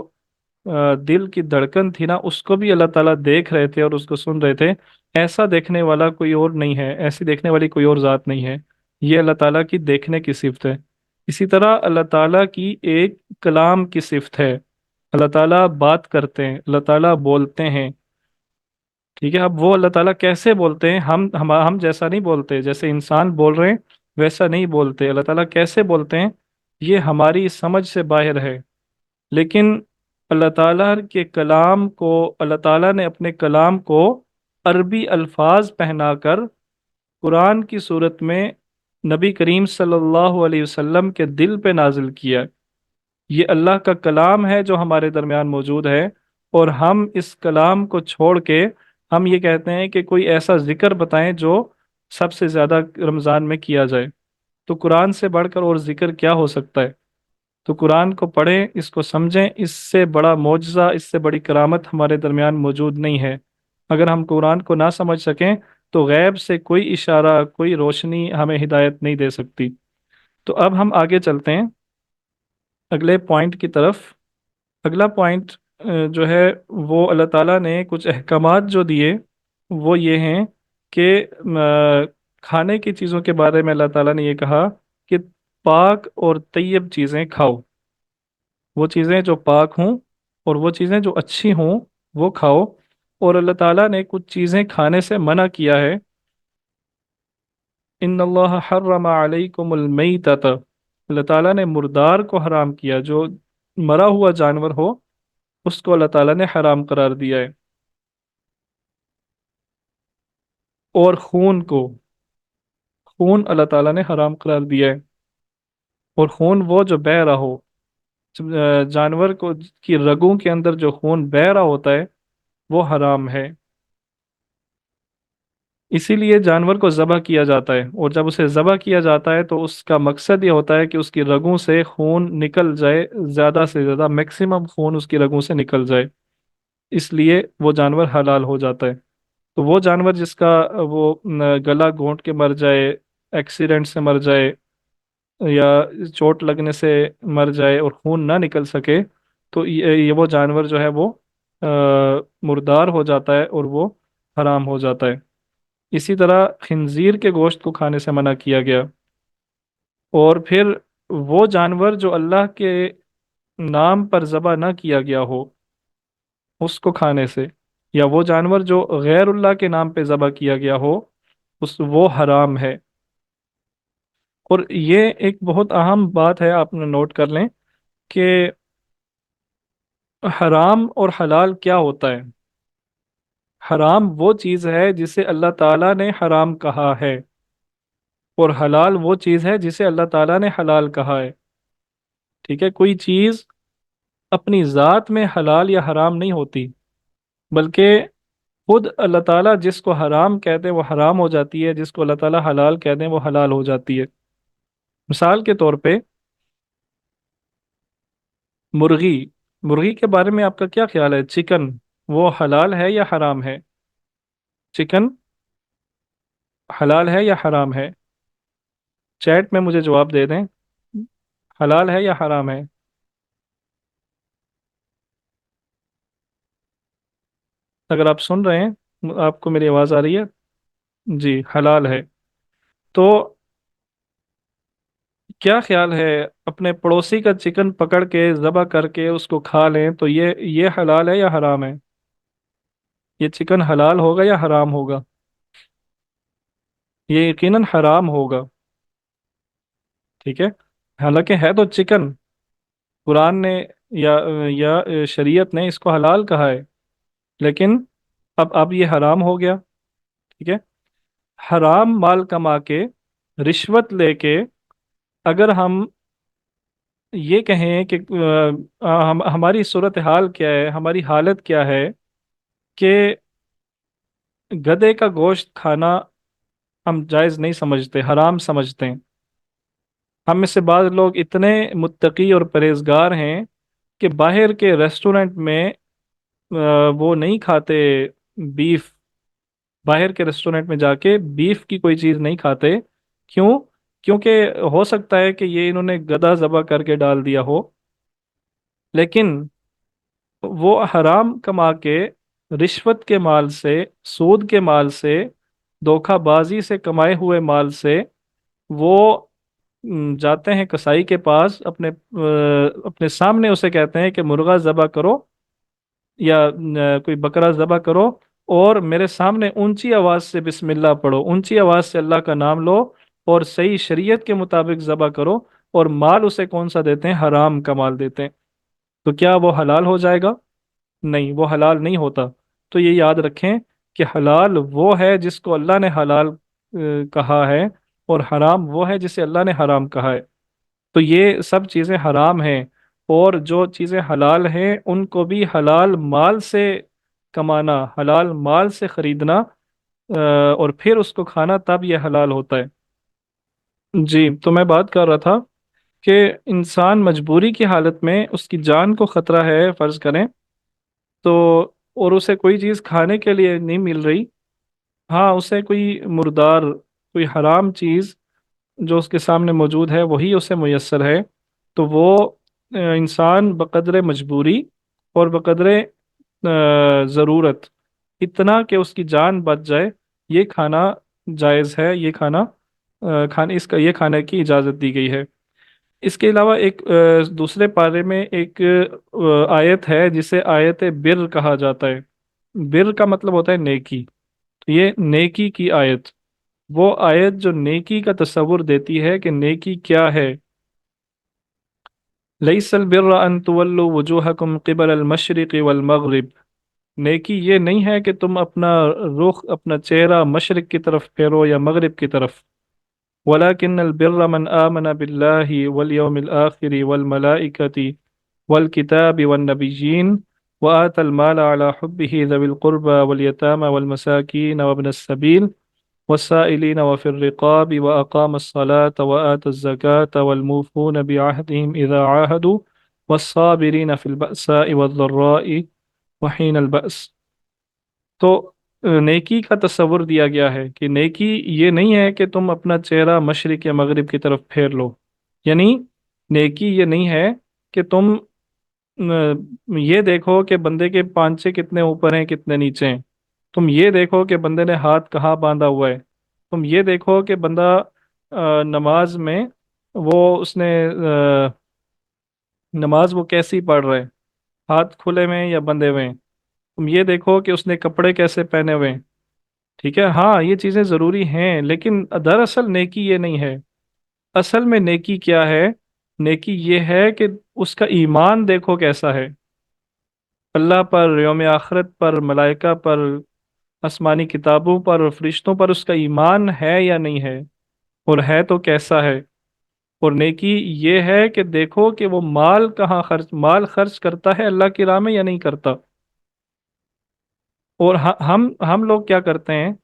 दिल की धड़कन थी ना, उसको भी अल्लाह ताला देख रहे थे और उसको सुन रहे थे। ऐसा देखने वाला कोई और नहीं है, ऐसी देखने वाली कोई और ज़ात नहीं है। ये अल्लाह ताला की देखने की सिफत है। इसी तरह अल्लाह ताला की एक कलाम की सिफत है। अल्लाह ताला बात करते हैं, अल्लाह ताला बोलते हैं। ठीक है। अब वो अल्लाह ताला कैसे बोलते हैं, हम जैसा नहीं बोलते, जैसे इंसान बोल रहे हैं वैसा नहीं बोलते। अल्लाह ताला कैसे बोलते हैं ये हमारी समझ से बाहर है। लेकिन अल्लाह ताला के कलाम को, अल्लाह ताला ने अपने कलाम को अरबी अल्फाज पहनाकर कुरान की सूरत में नबी करीम सल्लल्लाहु अलैहि वसल्लम के दिल पे नाजिल किया। ये अल्लाह का कलाम है जो हमारे दरमियान मौजूद है। और हम इस कलाम को छोड़ के हम ये कहते हैं कि कोई ऐसा जिक्र बताएं जो सबसे ज़्यादा रमज़ान में किया जाए। तो कुरान से बढ़कर और जिक्र क्या हो सकता है? तो कुरान को पढ़ें, इसको समझें, इससे बड़ा मोजज़ा, इससे बड़ी करामत हमारे दरमियान मौजूद नहीं है। अगर हम कुरान को ना समझ सकें तो गैब से कोई इशारा, कोई रोशनी हमें हिदायत नहीं दे सकती। तो अब हम आगे चलते हैं अगले पॉइंट की तरफ। अगला पॉइंट जो है वो अल्लाह ताला ने कुछ अहकामात जो दिए वो ये हैं कि खाने की चीज़ों के बारे में अल्लाह ताला ने ये कहा कि پاک اور طیب چیزیں کھاؤ، وہ چیزیں جو پاک ہوں اور وہ چیزیں جو اچھی ہوں وہ کھاؤ۔ اور اللہ تعالیٰ نے کچھ چیزیں کھانے سے منع کیا ہے، ان اللہ حرم علیکم المیتۃ، اللہ تعالیٰ نے مردار کو حرام کیا، جو مرا ہوا جانور ہو اس کو اللہ تعالیٰ نے حرام قرار دیا ہے، اور خون کو، خون اللہ تعالیٰ نے حرام قرار دیا ہے، اور خون وہ جو بہ رہا ہو، جانور کو کی رگوں کے اندر جو خون بہ رہا ہوتا ہے وہ حرام ہے، اسی لیے جانور کو ذبح کیا جاتا ہے، اور جب اسے ذبح کیا جاتا ہے تو اس کا مقصد یہ ہوتا ہے کہ اس کی رگوں سے خون نکل جائے، زیادہ سے زیادہ میکسیمم خون اس کی رگوں سے نکل جائے، اس لیے وہ جانور حلال ہو جاتا ہے۔ تو وہ جانور جس کا وہ گلا گھونٹ کے مر جائے، ایکسیڈنٹ سے مر جائے، یا چوٹ لگنے سے مر جائے اور خون نہ نکل سکے، تو یہ وہ جانور جو ہے وہ مردار ہو جاتا ہے اور وہ حرام ہو جاتا ہے۔ اسی طرح خنزیر کے گوشت کو کھانے سے منع کیا گیا، اور پھر وہ جانور جو اللہ کے نام پر ذبح نہ کیا گیا ہو اس کو کھانے سے، یا وہ جانور جو غیر اللہ کے نام پہ ذبح کیا گیا ہو وہ حرام ہے۔ اور یہ ایک بہت اہم بات ہے، آپ نے نوٹ کر لیں کہ حرام اور حلال کیا ہوتا ہے۔ حرام وہ چیز ہے جسے اللہ تعالیٰ نے حرام کہا ہے، اور حلال وہ چیز ہے جسے اللہ تعالیٰ نے حلال کہا ہے۔ ٹھیک ہے، کوئی چیز اپنی ذات میں حلال یا حرام نہیں ہوتی، بلکہ خود اللہ تعالیٰ جس کو حرام کہتے ہیں وہ حرام ہو جاتی ہے، جس کو اللہ تعالیٰ حلال کہتے ہیں وہ حلال ہو جاتی ہے۔ مثال کے طور پہ مرغی، مرغی کے بارے میں آپ کا کیا خیال ہے؟ چکن وہ حلال ہے یا حرام ہے؟ چکن حلال ہے یا حرام ہے؟ چیٹ میں مجھے جواب دے دیں، حلال ہے یا حرام ہے؟ اگر آپ سن رہے ہیں، آپ کو میری آواز آ رہی ہے؟ جی حلال ہے۔ تو کیا خیال ہے، اپنے پڑوسی کا چکن پکڑ کے ذبح کر کے اس کو کھا لیں تو یہ حلال ہے یا حرام ہے؟ یہ چکن حلال ہوگا یا حرام ہوگا؟ یہ یقیناً حرام ہوگا، ٹھیک ہے، حالانکہ ہے تو چکن، قرآن نے یا شریعت نے اس کو حلال کہا ہے، لیکن اب یہ حرام ہو گیا، ٹھیک ہے۔ حرام مال کما کے، رشوت لے کے، اگر ہم یہ کہیں کہ ہماری صورتحال کیا ہے، ہماری حالت کیا ہے کہ گدھے کا گوشت کھانا ہم جائز نہیں سمجھتے، حرام سمجھتے ہیں۔ ہم میں سے بعض لوگ اتنے متقی اور پرہیزگار ہیں کہ باہر کے ریسٹورنٹ میں وہ نہیں کھاتے بیف، باہر کے ریسٹورنٹ میں جا کے بیف کی کوئی چیز نہیں کھاتے۔ کیوں؟ کیونکہ ہو سکتا ہے کہ یہ انہوں نے گدھا ذبح کر کے ڈال دیا ہو، لیکن وہ حرام کما کے، رشوت کے مال سے، سود کے مال سے، دھوکہ بازی سے کمائے ہوئے مال سے وہ جاتے ہیں کسائی کے پاس، اپنے سامنے اسے کہتے ہیں کہ مرغا ذبح کرو یا کوئی بکرا ذبح کرو، اور میرے سامنے اونچی آواز سے بسم اللہ پڑھو، اونچی آواز سے اللہ کا نام لو، اور صحیح شریعت کے مطابق ذبح کرو، اور مال اسے کون سا دیتے ہیں؟ حرام کا مال دیتے ہیں۔ تو کیا وہ حلال ہو جائے گا؟ نہیں، وہ حلال نہیں ہوتا۔ تو یہ یاد رکھیں کہ حلال وہ ہے جس کو اللہ نے حلال کہا ہے، اور حرام وہ ہے جسے اللہ نے حرام کہا ہے۔ تو یہ سب چیزیں حرام ہیں، اور جو چیزیں حلال ہیں ان کو بھی حلال مال سے کمانا، حلال مال سے خریدنا، اور پھر اس کو کھانا، تب یہ حلال ہوتا ہے۔ جی، تو میں بات کر رہا تھا کہ انسان مجبوری کی حالت میں، اس کی جان کو خطرہ ہے فرض کریں تو، اور اسے کوئی چیز کھانے کے لیے نہیں مل رہی، ہاں اسے کوئی مردار، کوئی حرام چیز جو اس کے سامنے موجود ہے وہی اسے میسر ہے، تو وہ انسان بقدر مجبوری اور بقدر ضرورت، اتنا کہ اس کی جان بچ جائے، یہ کھانا جائز ہے، یہ کھانا کھانے اس کا یہ کھانے کی اجازت دی گئی ہے۔ इसके अलावा एक दूसरे पारे में एक आयत है जिसे आयत बिर कहा जाता है। बिर का मतलब होता है नेकी। तो ये नेकी की आयत, वो आयत जो नेकी का तस्वुर देती है कि नेकी क्या है। लैसल बिर्र अन तुवल्लु वजूहकुम क़िबल अल मशरिक़ वल मग़रिब। नेकी ये नहीं है कि तुम अपना रुख, अपना चेहरा मशरिक की तरफ फेरो या मगरिब की तरफ। वलाकिन्नल बिर्र मन आमन बिल्लाहि वल यौमिल आखिरि वल मलाइकति वल किताबि वन नबिय्यीन व आतल माल अला हुब्बिहि ज़विल क़ुर्बा वल यतामा वल मसाकीन व इब्नस सबील वस्साइलीन व फिर रिक़ाब व अक़ामस सलात व आतज़ ज़कात वल मूफ़ून बिअहदिहिम इज़ा आहदू वस्साबिरीन फिल बअसाइ वज़्ज़र्राइ व हीनल बअस। तो नेकी का तस्वुर दिया गया है कि नेकी ये नहीं है कि तुम अपना चेहरा मशरिक या मगरिब की तरफ फेर लो। यानी नेकी ये नहीं है कि तुम ये देखो कि बंदे के पांचे कितने ऊपर हैं कितने नीचे हैं। तुम ये देखो कि बंदे ने हाथ कहाँ बांधा हुआ है। तुम ये देखो कि बंदा नमाज में वो उसने नमाज वो कैसी पढ़ रहा है, हाथ खुले हुए हैं या बंधे हुए हैं। तुम ये देखो कि उसने कपड़े कैसे पहने हुए हैं। ठीक है, हाँ ये चीज़ें ज़रूरी हैं, लेकिन दरअसल नेकी ये नहीं है। असल में नेकी क्या है? नेकी ये है कि उसका ईमान देखो कैसा है, अल्लाह पर, यौम आखिरत पर, मलाइका पर, आसमानी किताबों पर और फरिश्तों पर उसका ईमान है या नहीं है, और है तो कैसा है। और नेकी ये है कि देखो कि वो माल खर्च करता है अल्लाह की राह में या नहीं करता। और हम लोग क्या करते हैं,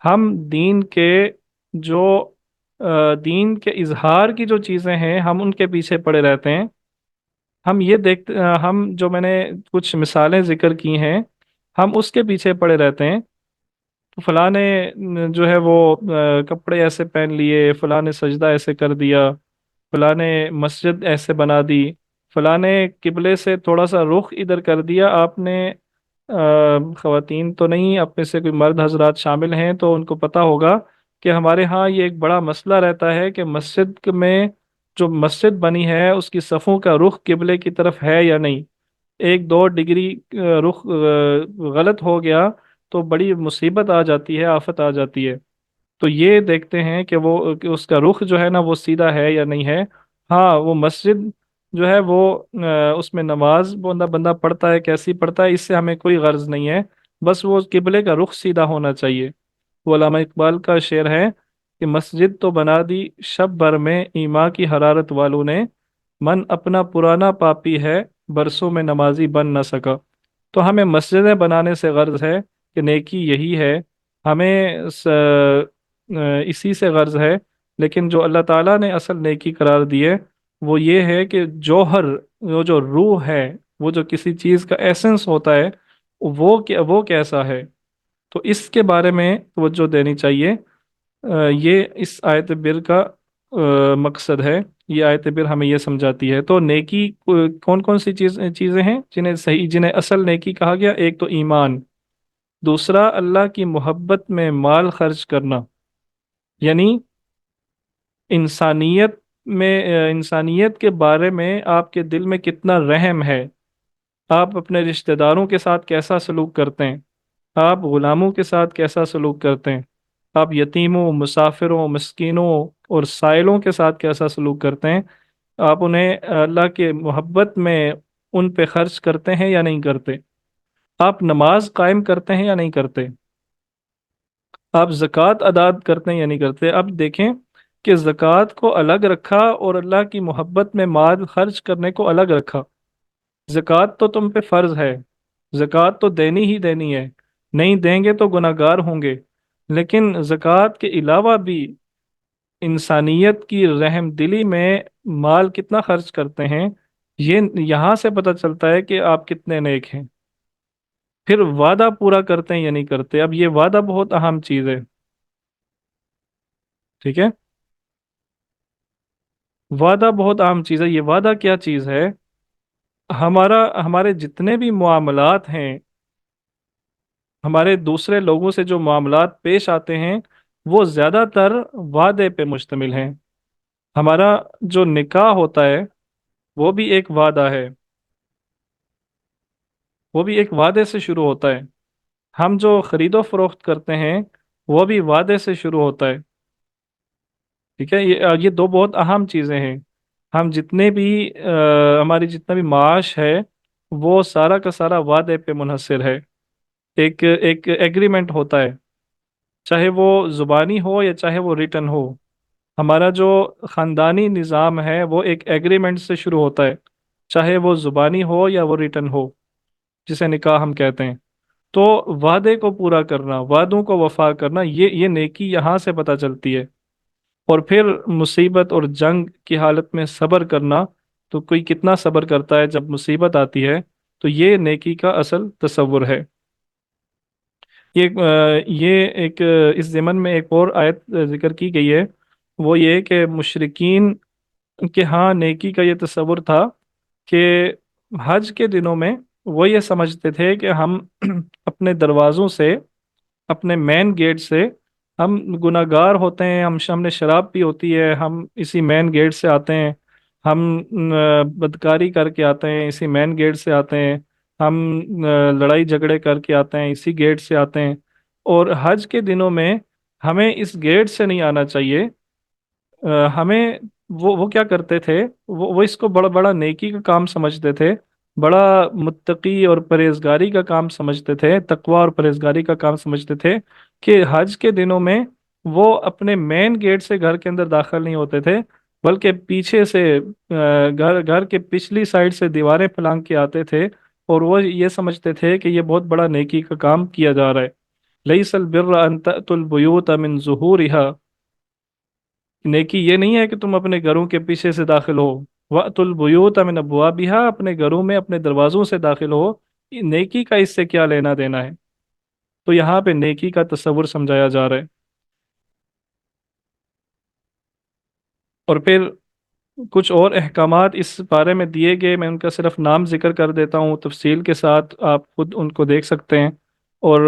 हम दीन के जो दीन के इजहार की जो चीज़ें हैं हम उनके पीछे पड़े रहते हैं। हम जो मैंने कुछ मिसालें जिक्र की हैं, हम उसके पीछे पड़े रहते हैं। तो फलां ने जो है वो कपड़े ऐसे पहन लिए, फलां ने सजदा ऐसे कर दिया, फलां ने मस्जिद ऐसे बना दी, फलां ने किबले से थोड़ा सा रुख इधर कर दिया। आपने ख़वातीन तो नहीं, अपने से कोई मर्द हजरात शामिल हैं तो उनको पता होगा कि हमारे यहाँ ये एक बड़ा मसला रहता है कि मस्जिद में जो मस्जिद बनी है उसकी सफ़ों का रुख किबले की तरफ है या नहीं। एक दो डिग्री रुख गलत हो गया तो बड़ी मुसीबत आ जाती है, आफत आ जाती है। तो ये देखते हैं कि उसका रुख जो है ना वो सीधा है या नहीं है। हाँ वो मस्जिद जो है वो उसमें नमाज बंदा बंदा पढ़ता है कैसी पढ़ता है, इससे हमें कोई गर्ज नहीं है। बस वो किबले का रुख सीधा होना चाहिए। वो अल्लामा इकबाल का शेर है कि मस्जिद तो बना दी शब भर में ईमा की हरारत वालों ने, मन अपना पुराना पापी है बरसों में नमाजी बन न सका। तो हमें मस्जिदें बनाने से गर्ज है कि नेकी यही है, हमें इसी से गर्ज है। लेकिन जो अल्लाह ताला ने असल नेकी करार दी है वो ये है कि जौहर, वो जो रूह है, वो जो किसी चीज़ का एसेंस होता है, वो कैसा है। तो इसके बारे में तवज्जो देनी चाहिए। ये इस आयत बिर का मकसद है। ये आयत बिर हमें ये समझाती है। तो नेकी कौन कौन सी चीज़ें हैं जिन्हें असल नेकी कहा गया? एक तो ईमान, दूसरा अल्लाह की मोहब्बत में माल खर्च करना, यानी इंसानियत इंसानियत के बारे में आपके दिल में कितना रहम है। आप अपने रिश्तेदारों के साथ कैसा सलूक करते हैं, आप गुलामों के साथ कैसा सलूक करते हैं, आप यतीमों, मुसाफिरों, मिस्कीनों और साइलों के साथ कैसा सलूक करते हैं। आप उन्हें अल्लाह के मोहब्बत में उन पे खर्च करते हैं या नहीं करते। आप नमाज कायम करते हैं या नहीं करते। आप ज़कात अदा करते हैं या नहीं करते। अब देखें कि ज़कात को अलग रखा और अल्लाह की मोहब्बत में माल खर्च करने को अलग रखा। ज़कात तो तुम पे फ़र्ज है, ज़कात तो देनी ही देनी है, नहीं देंगे तो गुनाहगार होंगे। लेकिन ज़कात के अलावा भी इंसानियत की रहम दिली में माल कितना खर्च करते हैं, ये यहाँ से पता चलता है कि आप कितने नेक हैं। फिर वादा पूरा करते हैं या नहीं करते। अब ये वादा बहुत अहम चीज़ है। ठीक है, वादा बहुत अहम चीज़ है। ये वादा क्या चीज़ है? हमारे जितने भी मामलात हैं, हमारे दूसरे लोगों से जो मामलात पेश आते हैं, वो ज़्यादातर वादे पे मुश्तमिल हैं। ہمارا جو نکاح ہوتا ہے وہ بھی ایک وعدہ ہے، وہ بھی ایک وعدے سے شروع ہوتا ہے۔ ہم جو خرید و فروخت کرتے ہیں وہ بھی وعدے سے شروع ہوتا ہے، ٹھیک ہے؟ یہ دو بہت اہم چیزیں ہیں۔ ہم جتنے بھی ہماری جتنا بھی معاش ہے وہ سارا کا سارا وعدے پہ منحصر ہے، ایک ایک ایگریمنٹ ہوتا ہے، چاہے وہ زبانی ہو یا چاہے وہ ریٹن ہو۔ ہمارا جو خاندانی نظام ہے وہ ایک ایگریمنٹ سے شروع ہوتا ہے، چاہے وہ زبانی ہو یا وہ ریٹن ہو، جسے نکاح ہم کہتے ہیں۔ تو وعدے کو پورا کرنا، وعدوں کو وفا کرنا، یہ نیکی یہاں سے پتہ چلتی ہے۔ اور پھر مصیبت اور جنگ کی حالت میں صبر کرنا، تو کوئی کتنا صبر کرتا ہے جب مصیبت آتی ہے، تو یہ نیکی کا اصل تصور ہے۔ یہ ایک اس ضمن میں ایک اور آیت ذکر کی گئی ہے، وہ یہ کہ مشرکین کے ہاں نیکی کا یہ تصور تھا کہ حج کے دنوں میں وہ یہ سمجھتے تھے کہ ہم اپنے دروازوں سے، اپنے مین گیٹ سے ہم گناہگار ہوتے ہیں، ہم نے شراب پی ہوتی ہے، ہم اسی مین گیٹ سے آتے ہیں، ہم بدکاری کر کے آتے ہیں اسی مین گیٹ سے آتے ہیں، ہم لڑائی جھگڑے کر کے آتے ہیں اسی گیٹ سے آتے ہیں، اور حج کے دنوں میں ہمیں اس گیٹ سے نہیں آنا چاہیے۔ ہمیں وہ کیا کرتے تھے، وہ اس کو بڑا بڑا نیکی کا کام سمجھتے تھے، بڑا متقی اور پرہیزگاری کا کام سمجھتے تھے، تقوی اور پرہیزگاری کا کام سمجھتے تھے کہ حج کے دنوں میں وہ اپنے مین گیٹ سے گھر کے اندر داخل نہیں ہوتے تھے، بلکہ پیچھے سے گھر گھر کے پچھلی سائڈ سے دیواریں پھلانگ کے آتے تھے، اور وہ یہ سمجھتے تھے کہ یہ بہت بڑا نیکی کا کام کیا جا رہا ہے۔ لَيْسَ الْبِرَّ أَن تَأْتُوا الْبُيُوتَ مِن ظُهُورِهَا، نیکی یہ نہیں ہے کہ تم اپنے گھروں کے پیچھے سے داخل ہو، وَأْتُوا الْبُيُوتَ مِنْ أَبْوَابِهَا، اپنے گھروں میں اپنے دروازوں سے داخل ہو۔ یہ نیکی کا اس سے کیا لینا دینا ہے؟ تو یہاں پہ نیکی کا تصور سمجھایا جا رہا ہے۔ اور پھر کچھ اور احکامات اس بارے میں دیے گئے، میں ان کا صرف نام ذکر کر دیتا ہوں، تفصیل کے ساتھ آپ خود ان کو دیکھ سکتے ہیں۔ اور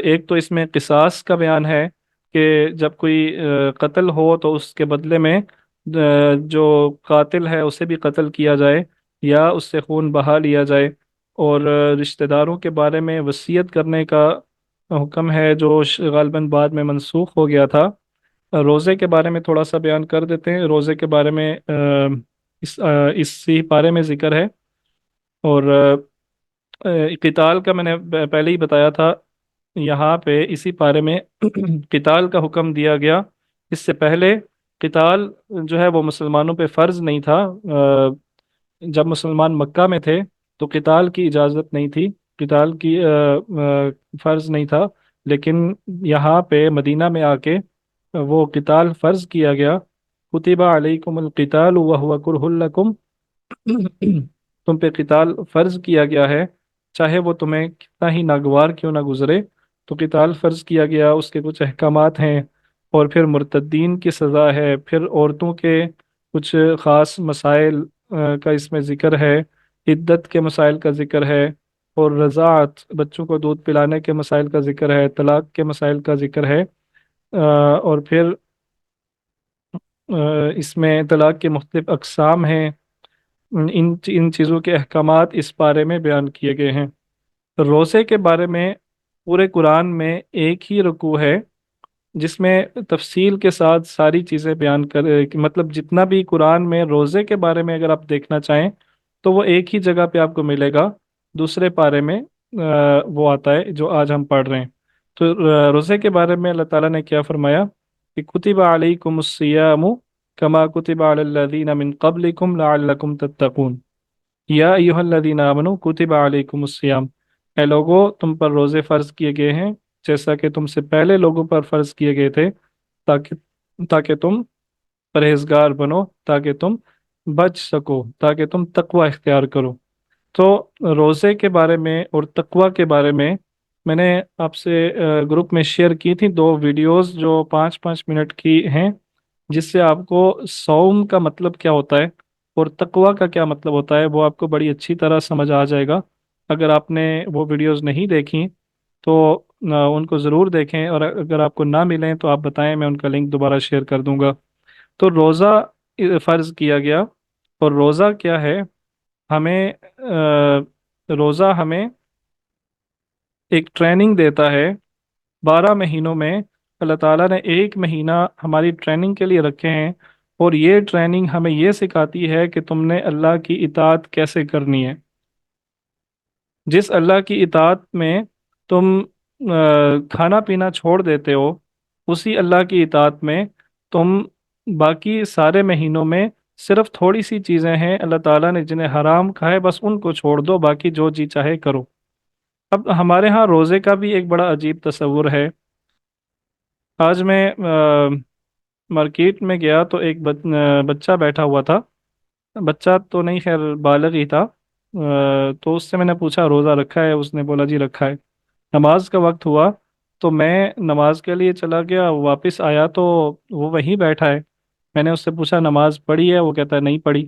ایک تو اس میں قصاص کا بیان ہے کہ جب کوئی قتل ہو تو اس کے بدلے میں جو قاتل ہے اسے بھی قتل کیا جائے یا اس سے خون بہا لیا جائے۔ اور رشتہ داروں کے بارے میں وصیت کرنے کا حکم ہے جو غالباً بعد میں منسوخ ہو گیا تھا۔ روزے کے بارے میں تھوڑا سا بیان کر دیتے ہیں۔ روزے کے بارے میں اسی پارے میں ذکر ہے۔ اور قتال کا میں نے پہلے ہی بتایا تھا، یہاں پہ اسی پارے میں قتال کا حکم دیا گیا۔ اس سے پہلے قتال جو ہے وہ مسلمانوں پہ فرض نہیں تھا۔ جب مسلمان مکہ میں تھے تو قتال کی اجازت نہیں تھی، قتال کی فرض نہیں تھا، لیکن یہاں پہ مدینہ میں آ کے وہ قتال فرض کیا گیا۔ کتب علیکم القتال وہو کرہ لکم، تم پہ قتال فرض کیا گیا ہے، چاہے وہ تمہیں کتنا ہی ناگوار کیوں نہ گزرے۔ تو قتال فرض کیا گیا، اس کے کچھ احکامات ہیں، اور پھر مرتدین کی سزا ہے، پھر عورتوں کے کچھ خاص مسائل کا اس میں ذکر ہے، عدت کے مسائل کا ذکر ہے، اور رضاعت، بچوں کو دودھ پلانے کے مسائل کا ذکر ہے، طلاق کے مسائل کا ذکر ہے۔ اور پھر اس میں طلاق کے مختلف اقسام ہیں۔ ان چیزوں کے احکامات اس بارے میں بیان کیے گئے ہیں۔ روزے کے بارے میں پورے قرآن میں ایک ہی رکوع ہے جس میں تفصیل کے ساتھ ساری چیزیں بیان کر، مطلب جتنا بھی قرآن میں روزے کے بارے میں اگر آپ دیکھنا چاہیں تو وہ ایک ہی جگہ پہ آپ کو ملے گا، دوسرے پارے میں وہ آتا ہے جو آج ہم پڑھ رہے ہیں۔ تو روزے کے بارے میں اللہ تعالیٰ نے کیا فرمایا کہ کتب علیکم الصیام کما کتب علی الذین من قبلکم لعلکم تتقون، یا ایہا الذین آمنوا کتب علیکم الصیام، اے لوگو تم پر روزے فرض کیے گئے ہیں جیسا کہ تم سے پہلے لوگوں پر فرض کیے گئے تھے، تاکہ تم پرہیزگار بنو، تاکہ تم بچ سکو، تاکہ تم تقوی اختیار کرو۔ تو روزے کے بارے میں اور تقوی کے بارے میں نے آپ سے گروپ میں شیئر کی تھی دو ویڈیوز جو 5-5 منٹ کی ہیں، جس سے آپ کو صوم کا مطلب کیا ہوتا ہے اور تقوی کا کیا مطلب ہوتا ہے وہ آپ کو بڑی اچھی طرح سمجھ آ جائے گا۔ اگر آپ نے وہ ویڈیوز نہیں دیکھی تو ان کو ضرور دیکھیں، اور اگر آپ کو نہ ملیں تو آپ بتائیں، میں ان کا لنک دوبارہ شیئر کر دوں گا۔ تو روزہ फ़र्ज़ किया गया। और रोज़ा क्या है? हमें रोज़ा हमें एक ट्रेनिंग देता है। 12 महीनों में अल्लाह ताला ने एक महीना हमारी ट्रेनिंग के लिए रखे हैं, और ये ट्रेनिंग हमें ये सिखाती है कि तुमने अल्लाह की इताअत कैसे करनी है। जिस अल्लाह की इताअत में तुम खाना पीना छोड़ देते हो, उसी अल्लाह की इताअत में तुम बाकी सारे महीनों में सिर्फ थोड़ी सी चीज़ें हैं अल्लाह ताला ने जिन्हें हराम कहा है, बस उनको छोड़ दो, बाकी जो जी चाहे करो। अब हमारे यहाँ रोज़े का भी एक बड़ा अजीब तस्वुर है। आज मैं मार्केट में गया तो एक बच्चा बैठा हुआ था। बच्चा तो नहीं, खैर बालग ही था। तो उससे मैंने पूछा रोज़ा रखा है? उसने बोला जी रखा है। नमाज का वक्त हुआ तो मैं नमाज के लिए चला गया, वापस आया तो वो वहीं बैठा है। मैंने उससे पूछा नमाज पढ़ी है? वो कहता है नहीं पढ़ी।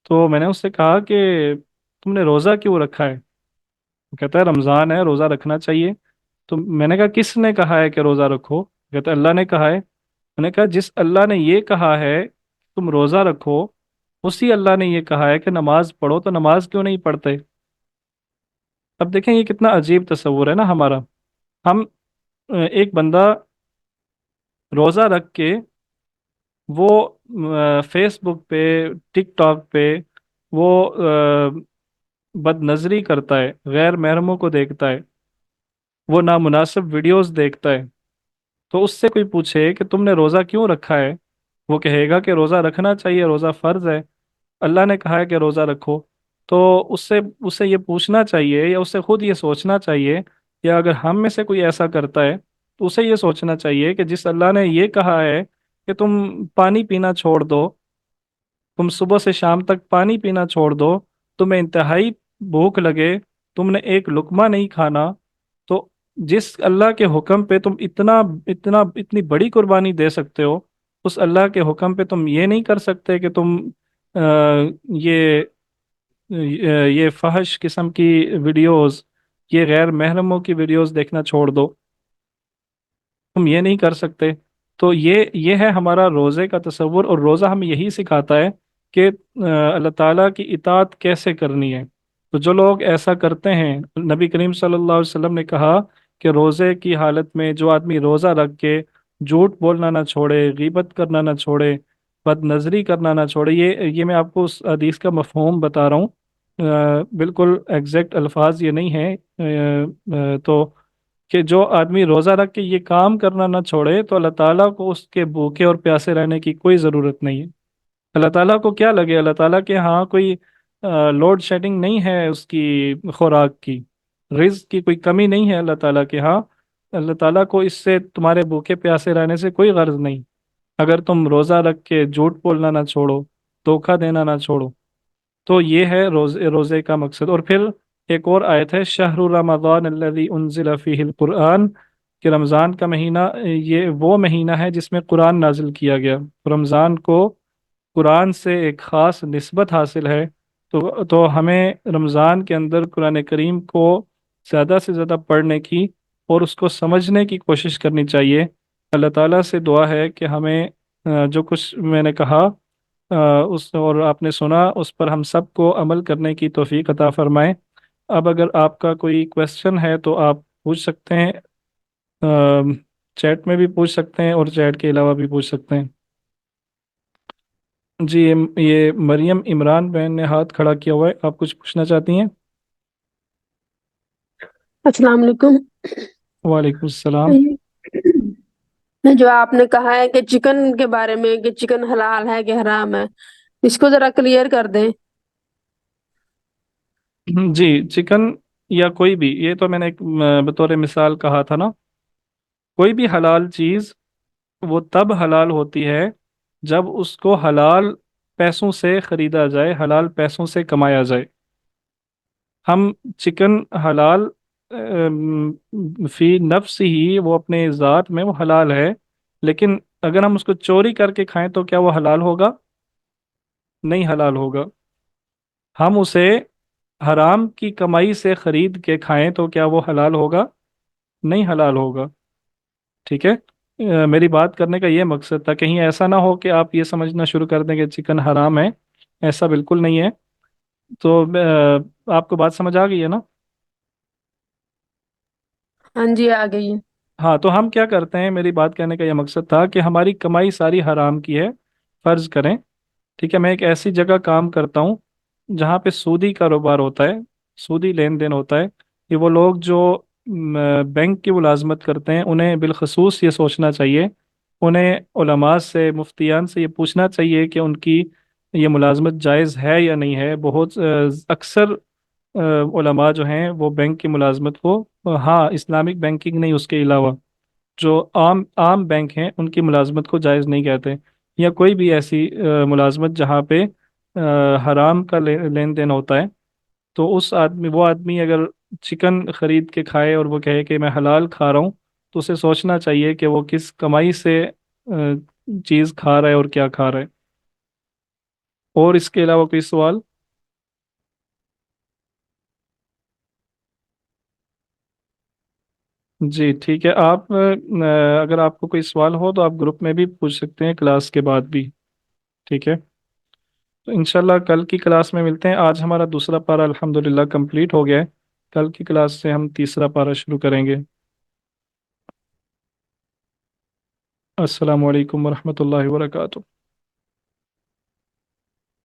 तो मैंने उससे कहा कि तुमने रोज़ा क्यों रखा है? वो कहता है रमज़ान है, रोज़ा रखना चाहिए। तो मैंने कहा किसने कहा है कि रोज़ा रखो? कहता है अल्लाह ने कहा है। मैंने कहा जिस अल्लाह ने ये कहा है तुम रोज़ा रखो, उसी अल्लाह ने ये कहा है कि नमाज पढ़ो, तो नमाज क्यों नहीं पढ़ते? अब देखें ये कितना अजीब तस्वुर है ना हमारा। हम एक बंदा रोज़ा रख के वो फेसबुक पे, टिकटॉक पे वो बदनजरी करता है, गैर महरमों को देखता है, वो नामुनासिब वीडियोस देखता है। तो उससे कोई पूछे कि तुमने रोज़ा क्यों रखा है, वो कहेगा कि रोज़ा रखना चाहिए, रोज़ा फ़र्ज है, अल्लाह ने कहा है कि रोज़ा रखो। तो उससे उससे ये पूछना चाहिए, या उससे खुद ये सोचना चाहिए, या अगर हम में से कोई ऐसा करता है तो उसे ये सोचना चाहिए कि जिस अल्लाह ने ये कहा है कि तुम पानी पीना छोड़ दो, तुम सुबह से शाम तक पानी पीना छोड़ दो, तुम्हें इंतहाई भूख लगे, तुमने एक लुकमा नहीं खाना, तो जिस अल्लाह के हुक्म पे तुम इतना इतना इतनी बड़ी कुर्बानी दे सकते हो, उस अल्लाह के हुक्म पे तुम ये नहीं कर सकते कि तुम ये ये फहश किस्म की वीडियोस, ये गैर महरमों की वीडियोस देखना छोड़ दो, तुम ये नहीं कर सकते। तो ये है हमारा रोज़े का तसव्वुर, और रोज़ा हमें यही सिखाता है कि अल्लाह ताला की इताअत कैसे करनी है। तो जो लोग ऐसा करते हैं, नबी करीम सल्लल्लाहु अलैहि वसल्लम ने कहा कि रोज़े की हालत में जो आदमी रोज़ा रख के झूठ बोलना ना छोड़े, गीबत करना ना छोड़े, बदनज़री करना ना छोड़े, ये मैं आपको उस हदीस का मफ़हूम बता रहा हूँ। बिल्कुल एग्जैक्ट अल्फाज ये नहीं है। तो कि जो आदमी रोज़ा रख के ये काम करना ना छोड़े, तो अल्लाह ताला को उसके भूखे और प्यासे रहने की कोई ज़रूरत नहीं है। अल्लाह ताला को क्या लगे, अल्लाह ताला के हाँ कोई लोड शेडिंग नहीं है उसकी खुराक की, रिज्क की कोई कमी नहीं है अल्लाह ताला के हाँ। अल्लाह ताला को इससे तुम्हारे भूखे प्यासे रहने से कोई गर्ज नहीं, अगर तुम रोज़ा रख के झूठ बोलना ना छोड़ो, धोखा देना ना छोड़ो। तो ये है रोज़े रोज़े का मकसद। और फिर एक और आयत है, शहरु रमज़ान अल्लज़ी उन्ज़िल फ़ीहिल कुरआन, कि रमज़ान का महीना ये वो महीना है जिसमें कुरान नाजिल किया गया। रमज़ान को कुरान से एक ख़ास निस्बत हासिल है। तो हमें रमज़ान के अंदर कुरान करीम को ज़्यादा से ज़्यादा पढ़ने की और उसको समझने की कोशिश करनी चाहिए। अल्लाह ताला से दुआ है कि हमें जो कुछ मैंने कहा उस और आपने सुना, उस पर हम सबको अमल करने की तौफीक अता फरमाए। अब अगर आपका कोई क्वेश्चन है तो आप पूछ सकते हैं, चैट में भी पूछ सकते हैं और चैट के अलावा भी पूछ सकते हैं। जी ये मरियम इमरान बहन ने हाथ खड़ा किया हुआ है, आप कुछ पूछना चाहती हैं? अस्सलाम वालेकुम। वालेकुम सलाम। जो आपने कहा है कि चिकन के बारे में कि चिकन हलाल है कि हराम है, इसको जरा क्लियर कर दें। जी चिकन या कोई भी, ये तो मैंने एक बतौर मिसाल कहा था ना, कोई भी हलाल चीज़ वो तब हलाल होती है जब उसको हलाल पैसों से खरीदा जाए, हलाल पैसों से कमाया जाए। हम चिकन हलाल फी नफ्स ही वो अपने ज़ात में वो हलाल है, लेकिन अगर हम उसको चोरी करके खाएं तो क्या वो हलाल होगा? नहीं हलाल होगा। हम उसे हराम की कमाई से खरीद के खाएं तो क्या वो हलाल होगा? नहीं हलाल होगा। ठीक है। मेरी बात करने का ये मकसद था, कहीं ऐसा ना हो कि आप ये समझना शुरू कर दें कि चिकन हराम है। ऐसा बिल्कुल नहीं है। तो आपको बात समझ आ गई है ना? हाँ जी, आ गई है। हाँ, तो हम क्या करते हैं, मेरी बात कहने का ये मकसद था कि हमारी कमाई सारी हराम की है। फर्ज करें, ठीक है, मैं एक ऐसी जगह काम करता हूँ जहाँ पे सूदी कारोबार होता है, सूदी लेन देन होता है। ये वो लोग जो बैंक की मुलाजमत करते हैं, उन्हें बिलखसूस ये सोचना चाहिए, उन्हें उलमा से, मुफ्तियान से ये पूछना चाहिए कि उनकी ये मुलाजमत जायज़ है या नहीं है। बहुत अक्सर उलमा जो हैं वो बैंक की मुलाजमत को, हाँ इस्लामिक बैंकिंग नहीं, उसके अलावा जो आम आम बैंक हैं उनकी मुलाजमत को जायज़ नहीं कहते। या कोई भी ऐसी मुलाजमत जहाँ पे हराम का लेन देन होता है। तो उस आदमी, वो आदमी अगर चिकन खरीद के खाए और वो कहे कि मैं हलाल खा रहा हूँ, तो उसे सोचना चाहिए कि वो किस कमाई से चीज़ खा रहा है और क्या खा रहा है। और इसके अलावा कोई सवाल? जी ठीक है, आप अगर आपको कोई सवाल हो तो आप ग्रुप में भी पूछ सकते हैं, क्लास के बाद भी। ठीक है, तो इंशाल्लाह कल की क्लास में मिलते हैं। आज हमारा दूसरा पारा अल्हम्दुलिल्लाह कंप्लीट हो गया है। कल की क्लास से हम तीसरा पारा शुरू करेंगे। अस्सलाम वालेकुम वरहमतुल्लाहि वबरकातुहू।